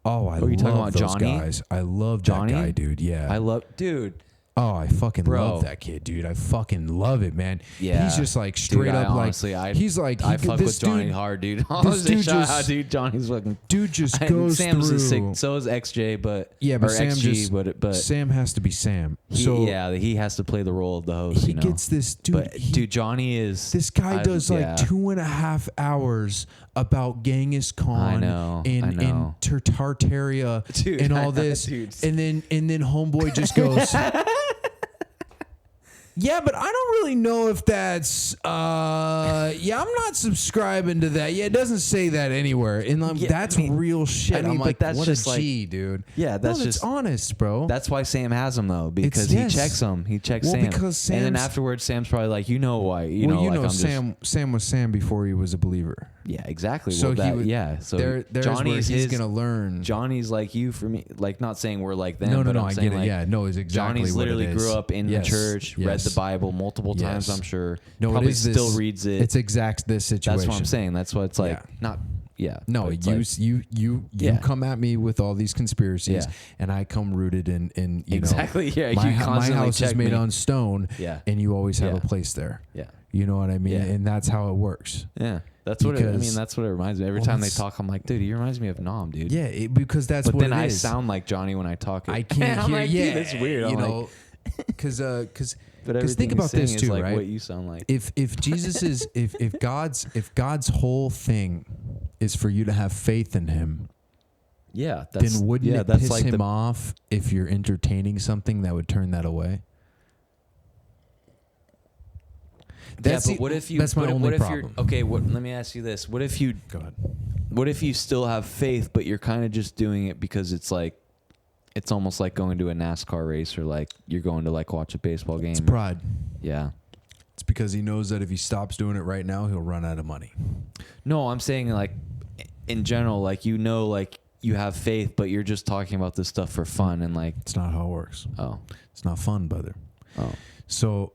Oh, I Are you love talking about those Johnny? guys. I love Johnny? that guy, dude. Yeah. I love, dude. Oh, I fucking Bro. love that kid, dude. I fucking love it, man. Yeah. He's just like straight Dude, up, honestly, like he's like I fuck this with Johnny dude, hard, dude. this dude just- dude, Johnny's fucking. Dude just And goes Sam's through. a sick. So is XJ, but Yeah, but or Sam XG, just. but Sam has to be Sam. he, So yeah, he has to play the role of the host. he you know? gets this dude. But he- dude, Johnny is. This guy does like yeah. 2.5 hours about Genghis Khan know, and I know. Tartaria Dude, and I all know, this, dude. and then homeboy just goes, yeah, but I don't really know if that's yeah, I'm not subscribing to that. Yeah, it doesn't say that anywhere, and Yeah, that's I mean- real shit. I mean, I'm but like, that's what just a like- G, dude. Yeah, that's just- honest, bro. That's why Sam has him though, because yes. he checks him. He checks Well, Sam. because and then Sam's- afterwards, Sam's probably like, you know why? you like, know, I'm just- Sam was Sam before he was a believer. yeah, exactly. So well, he that, would- yeah. So there's Johnny's where he's his. gonna learn. Johnny's like you for me. Like not saying we're like them. No, but I'm I saying get it. like, Yeah, no, it's exactly Johnny's what literally it is. grew up in Yes, the church, read yes. the Bible multiple times. Yes. I'm sure. No, probably it is still this, reads it. It's exact this situation. That's what I'm saying. That's what it's like. Yeah. Not. Yeah. No, but it's you like- you Yeah. come at me with all these conspiracies, Yeah. and I come rooted in you Exactly. know. Yeah. My, you my constantly house check is made me. on stone, Yeah. and you always have Yeah. a place there. Yeah. You know what I mean? Yeah. And that's how it works. Yeah. That's what it, I mean. Because- That's what it reminds me. Every Well, time they that's- talk, I'm like, dude, he reminds me of Nahum, dude. Yeah, because that's But what then it I is. sound like Johnny when I talk. I can't I'm hear. like, yeah, dude, that's weird. I'm You like, know, because but think everything about he's saying this is too, like right? what you sound like. if Jesus is if God's whole thing is for you to have faith in Him, Yeah, that's, then wouldn't yeah, it that's piss like him the, off if you're entertaining something that would turn that away? Yeah, but what if you? That's my what, only what if problem. You're, okay, let me ask you this: What if you? Go ahead. What if you still have faith, but you're kind of just doing it because it's like, it's almost like going to a NASCAR race or like you're going to like watch a baseball game. It's pride. Yeah. It's because he knows that if he stops doing it right now, he'll run out of money. No, I'm saying like, in general, like like you have faith, but you're just talking about this stuff for fun and like. It's not how it works. Oh. It's not fun, brother. Oh. So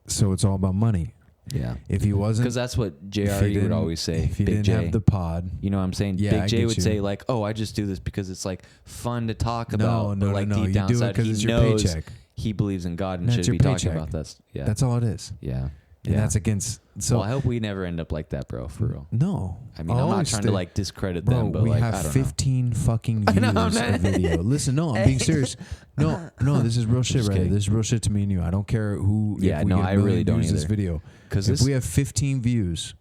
it's all about money. Yeah. If he wasn't, Because that's what if he JRE would didn't- always say. If he Big didn't J. have the pod, You know what I'm saying? Yeah, Big I J get would you. say like, "Oh, I just do this because it's like fun to talk No, about." no, but like no, deep you down do it inside, 'cause he it's your knows paycheck. he believes in God and That's should your be talking paycheck. about this. Yeah, that's all it is. yeah, And yeah. that's against. So Well, I hope we never end up like that, bro. For real. no, I mean, I'm not always trying to stay- like discredit Bro, them, but we like I have don't know. 15 fucking I views know, of man. video. Listen, no, I'm being serious. No, this is real shit Just right here. kidding. This is real shit to me and you. I don't care who. Yeah, if we no, get a I really million don't views this either. video. Because If we have 15 views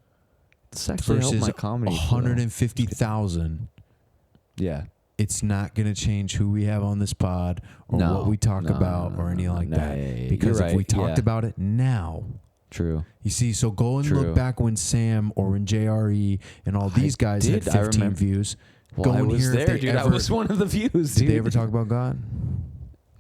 this actually helped versus my comedy. 150,000, Yeah. it's not going to change who we have on this pod or No, what we talk no, about no, or anything no, like no, that. yeah, yeah, Because you're if we right, talked yeah. about it now, True. you see, so go and True. look back when Sam or when JRE and all these guys had did. I 15 remember- views. Well, go I and was hear if there, they dude. ever, I was one of the views, dude. Did they ever talk about God?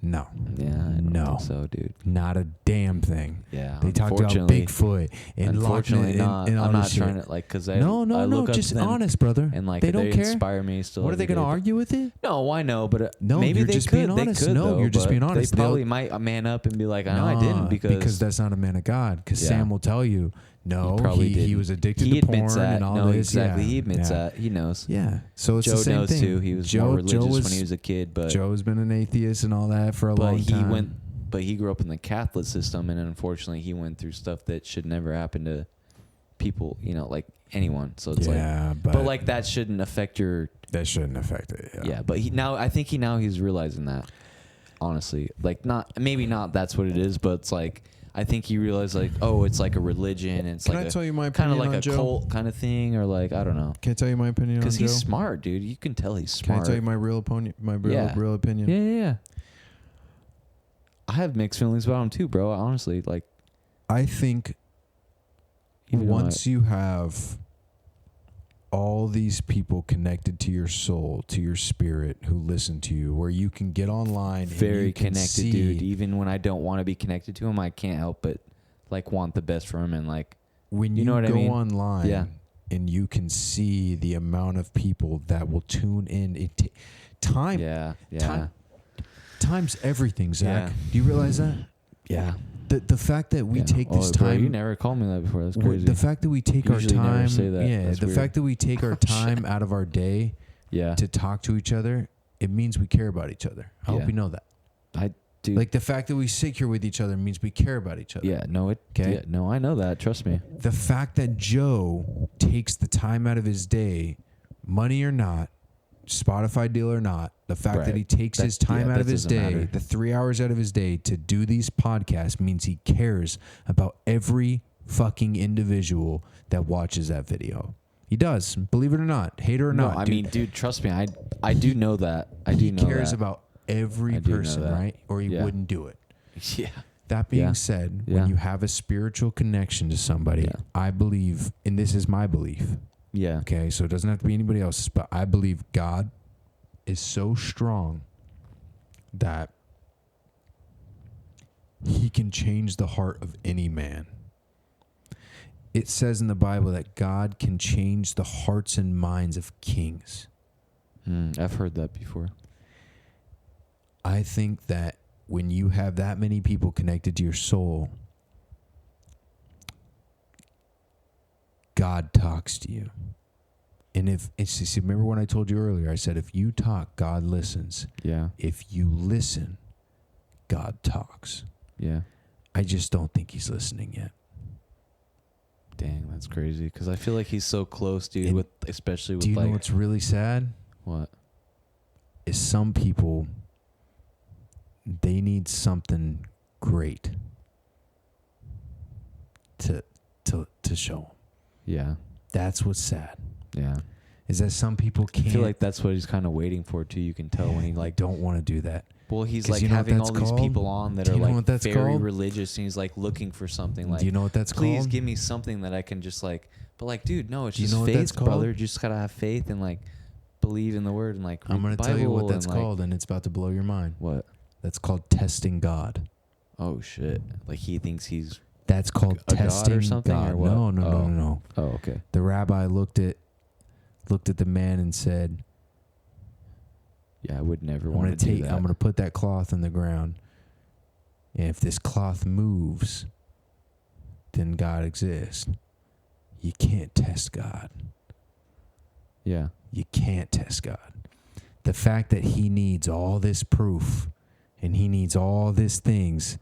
No. Yeah, I don't No. think so, dude. Not a damn thing. Yeah. They talked about unfortunately- Bigfoot and Unfortunately, Loch Ness not. and all I'm this not shit. trying to like because I No, I look up just to them honest, brother. and like they don't care. inspire me still. What are every they going to day, but- argue with it? No, I know, but No, maybe you're they just could. being honest. They could, No, though, you're just but being honest. They They'll- probably might man up and be like, "No, I didn't," because that's not a man of God. Because Yeah. Sam will tell you, no, probably he didn't. was addicted he to porn admits that. and all no, this. exactly. Yeah, He admits yeah. that. He knows. Yeah. So it's Joe the same knows thing. too. He was more religious when he was a kid, but Joe's been an atheist and all that for a but long he time. But he grew up in the Catholic system, and unfortunately, he went through stuff that should never happen to people. You know, like anyone. So it's Yeah, but like that shouldn't affect your. that shouldn't affect it. Yeah, but I think he's realizing that. Honestly, like maybe not. That's what it is, but it's like I think he realized like, oh, it's like a religion. It's Can like I tell you my kind opinion of like on a Joe? cult kind of thing, or like I don't know. Can I tell you my opinion on Joe? Because he's smart, dude. You can tell he's Can smart. I tell you my real opinion? My real, Yeah. real opinion. Yeah. I have mixed feelings about him too, bro. Honestly, like I think even though once you have all these people connected to your soul, to your spirit, who listen to you, where you can get online, and very you can connected, see, dude. Even when I don't want to be connected to him, I can't help but like want the best for him and like when you you know what I go mean? online, Yeah. and you can see the amount of people that will tune in. Time. Yeah. Time's everything, Zach. Yeah. Do you realize that? Yeah. The fact that we take this Bro, time. you never called me that before. That's crazy. The fact that we take Usually our never time. say that. Yeah. That's The weird. fact that we take our time out of our day to talk to each other, it means we care about each other. I hope you know that. Dude. Like the fact that we sit here with each other means we care about each other. Yeah, no, Okay? Yeah, no, I know that. Trust me. The fact that Joe takes the time out of his day, money or not, Spotify deal or not, the fact that he takes his time out of his day, the 3 hours out of his day to do these podcasts means he cares about every fucking individual that watches that video. He does, believe it or not, hate it or not. I mean, dude, trust me, I do know that. He cares about every person, right? Or he wouldn't do it. Yeah. That being said, when you have a spiritual connection to somebody, I believe, and this is my belief. Yeah. Okay, so it doesn't have to be anybody else's, but I believe God is so strong that he can change the heart of any man. It says in the Bible that God can change the hearts and minds of kings. I've heard that before. I think that when you have that many people connected to your soul, God talks to you. And remember when I told you earlier, I said, if you talk, God listens. Yeah. If you listen, God talks. Yeah. I just don't think he's listening yet. Dang, that's crazy. Because I feel like he's so close, dude. And Especially with do you know what's really sad? What? Is some people, they need something great to show them. Yeah. That's what's sad. Yeah. Is that some people can't. I feel like that's what he's kind of waiting for too. You can tell when he like don't want to do that. Well, he's like having all these people on that are like very called? religious, and he's like looking for something. Like, do you know what that's please called? give me something that I can just like. But like, dude, no, it's Do you just know what faith, that's called? brother. You just gotta have faith and like believe in the word and like. I'm gonna read the tell you what Bible that's and, like, called, and it's about to blow your mind. What? That's called testing God. Oh shit! Like he thinks he's. That's called a testing God or something, God. or what? No. Oh, okay. The rabbi looked at the man and said, Yeah, I would never want to do that. I'm going to put that cloth in the ground. And if this cloth moves, then God exists. You can't test God. Yeah. You can't test God. The fact that he needs all this proof and he needs all these things.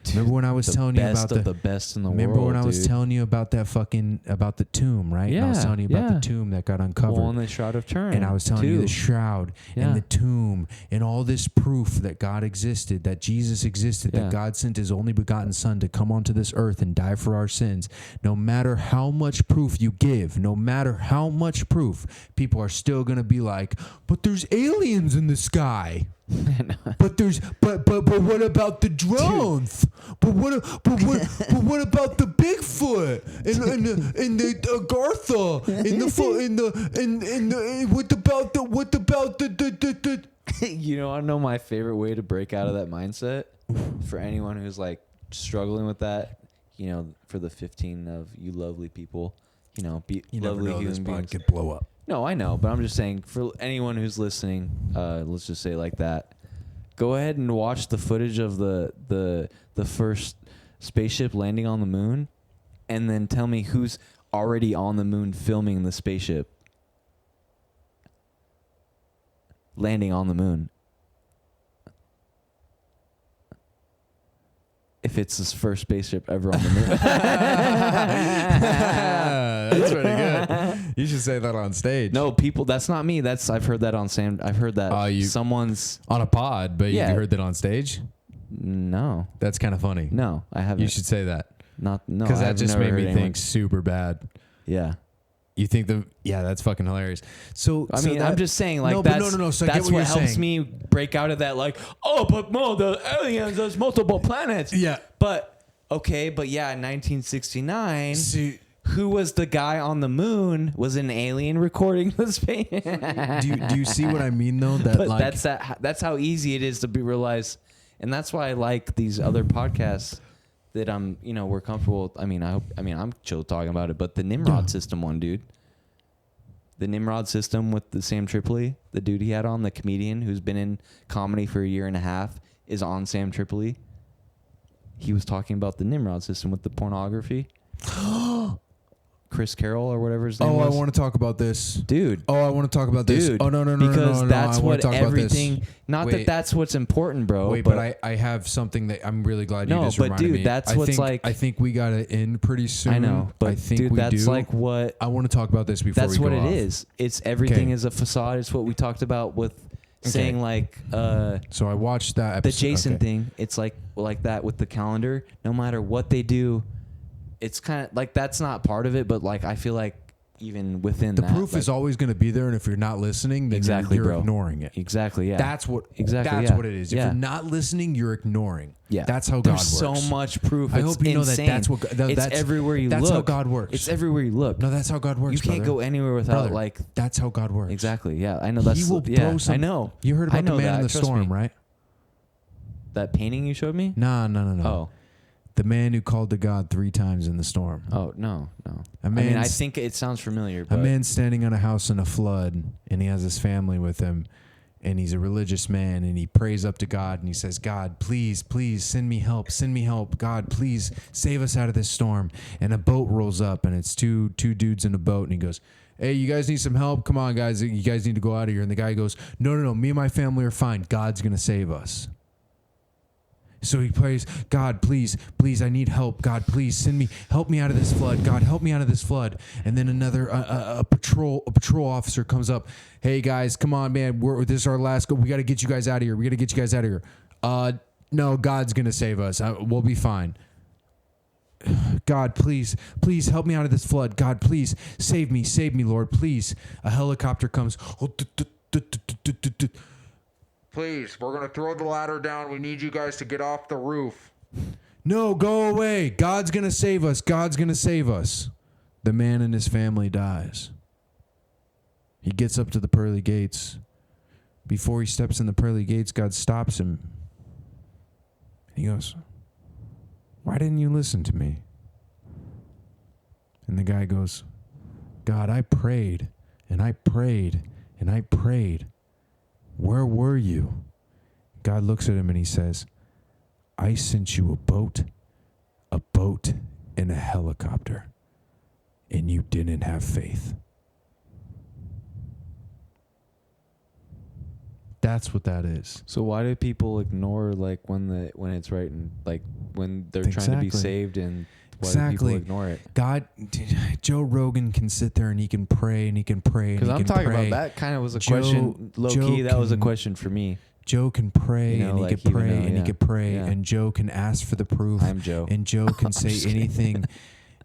Remember when I was telling you about the best in the world? Remember when I was telling you about that about the tomb, right? Yeah, and I was telling you about the tomb that got uncovered. Well, and the Shroud of Turin. And I was telling you the shroud and the tomb and all this proof that God existed, that Jesus existed, that God sent his only begotten son to come onto this earth and die for our sins. No matter how much proof you give, no matter how much proof, people are still going to be like, but there's aliens in the sky. But what about the drones? But what about the Bigfoot and the Agartha and what about the You know, I know my favorite way to break out of that mindset for anyone who's like struggling with that. You know, for the 15 of you lovely people, you know, lovely human beings could blow up. No, I know, but I'm just saying for anyone who's listening, let's just say like that. Go ahead and watch the footage of the first spaceship landing on the moon, and then tell me who's already on the moon filming the spaceship landing on the moon. If it's his first spaceship ever on the moon. That's pretty good. You should say that on stage. No, people, that's not me. I've heard that on Sam. I've heard that someone's on a pod, but you heard that on stage? No. That's kind of funny. No, I haven't. You should say that. No. Because that just made me think super bad. Yeah. You think that's fucking hilarious. So I mean, I'm just saying, like, no. So that's what helps me break out of that, like, oh, but no, the aliens, there's multiple planets. Yeah. But in 1969, who was the guy on the moon? Was an alien recording the space? do you see what I mean though? That but like that's how easy it is to be realized, and that's why I like these other podcasts. That we're comfortable with. I'm chill talking about it, but the Nimrod system one, dude. the Nimrod system with the Sam Tripoli, the dude he had on, the comedian who's been in comedy for a year and a half, is on Sam Tripoli. He was talking about the Nimrod system with the pornography. Chris Carroll or whatever his name was. I want to talk about this. Dude. Oh, I want to talk about this. Dude. Oh, no. Because that's I wanna what talk about this. everything... Not Wait. that that's what's important, bro. Wait, but I have something that I'm really glad you just reminded me. No, but dude, that's what's like... I think we got to end pretty soon. I know, but I think dude, we that's do. like what... I want to talk about this before we go off. That's what it is. It's everything Okay. is a facade. It's what we talked about with saying like... So I watched that episode. The Jason okay. thing, it's like that with the calendar. No matter what they do, it's kind of like that's not part of it, but like I feel like even within the that, proof is always going to be there, and if you're not listening, then you're bro. ignoring it. Exactly, yeah. That's what what it is. If you're not listening, you're ignoring. Yeah, that's how God There's works. so much proof. I It's hope you know that insane. that's what it's everywhere you that's look. how God works. It's everywhere you look. No, that's how God works. You can't brother. go anywhere without Brother, like. That's how God works. Exactly. Yeah, I know. That's He will yeah. blow some, I know. You heard I about the know man that, in the trust storm, me. right? That painting you showed me? No. Oh. The man who called to God 3 times in the storm. Oh, no. A I mean, I man's- think it sounds familiar. A But man standing on a house in a flood, and he has his family with him, and he's a religious man, and he prays up to God, and he says, God, please, please send me help. God, please save us out of this storm. And a boat rolls up, and it's two dudes in a boat, and he goes, hey, you guys need some help? Come on, guys. You guys need to go out of here. And the guy goes, no. Me and my family are fine. God's going to save us. So he prays, God, please, I need help. God, please help me out of this flood. God, help me out of this flood. And then another a patrol officer comes up. Hey guys, come on, man. This is our last go. We got to get you guys out of here. No, God's gonna save us. We'll be fine. God, please help me out of this flood. God, please save me, Lord, please. A helicopter comes. Please, we're going to throw the ladder down. We need you guys to get off the roof. No, go away. God's going to save us. The man and his family dies. He gets up to the pearly gates. Before he steps in the pearly gates, God stops him. He goes, why didn't you listen to me? And the guy goes, God, I prayed, and I prayed, and I prayed. Where were you? God looks at him and he says, I sent you a boat, and a helicopter, and you didn't have faith. That's what that is. So why do people ignore like when it's right and like when they're trying to be saved, and why do people ignore it? God, Joe Rogan can sit there and he can pray and he can pray. Because I'm talking about that kind of was a question, low key. That was a question for me. Joe can pray and he can pray and he can pray, and Joe can ask for the proof. I'm Joe. And Joe can say anything.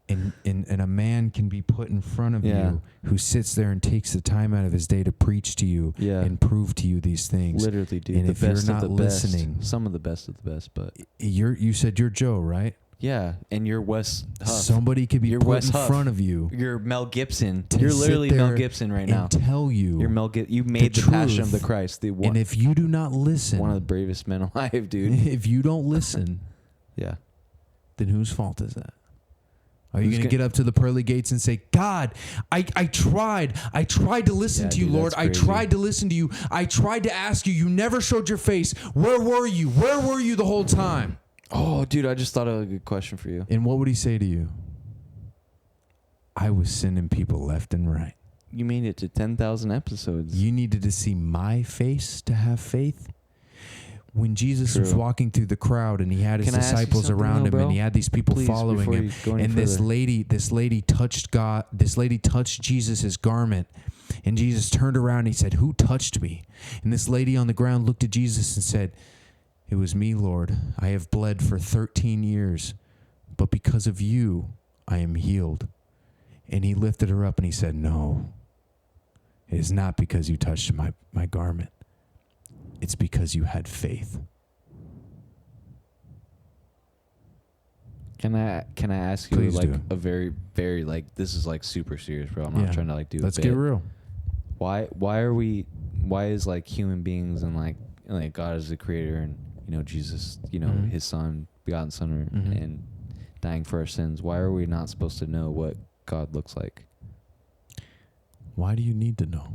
And a man can be put in front of you who sits there and takes the time out of his day to preach to you and prove to you these things. Literally, dude. And The if you're best not of the listening, best. Some of the best of the best, but you said you're Joe, right? Yeah, and you're Wes Huff. Somebody could be You're put Wes in Huff. front of you. You're Mel Gibson. to You're sit literally there Mel Gibson right now. and tell you. You're Mel You made the Passion of the truth. Christ. And if you do not listen, one of the bravest men alive, dude. if you don't listen, Yeah. then whose fault is that? Are you going to get up to the pearly gates and say, God, I tried to listen to you, dude, Lord. that's I crazy. tried to listen to you. I tried to ask you. You never showed your face. Where were you? Where were you the whole time? Oh, dude, I just thought of a good question for you. And what would he say to you? I was sending people left and right. You made it to 10,000 episodes. You needed to see my face to have faith. When Jesus was True. walking through the crowd and he had his Can I ask you disciples something around though, him bro? and he had these people Please, following before him, you go any and this further. lady touched God. This lady touched Jesus' garment, and Jesus turned around and he said, "Who touched me?" And this lady on the ground looked at Jesus and said, "It was me, Lord. I have bled for 13 years, but because of you, I am healed." And he lifted her up and he said, "No, it is not because you touched my garment. It's because you had faith." Can I ask you Please like do. a very, very like this is like super serious, bro. I'm not trying to like do. Let's a get bit. real. Why is like human beings and like God is the creator and Jesus, Mhm. his son, begotten son, Mhm. and dying for our sins? Why are we not supposed to know what God looks like? Why do you need to know?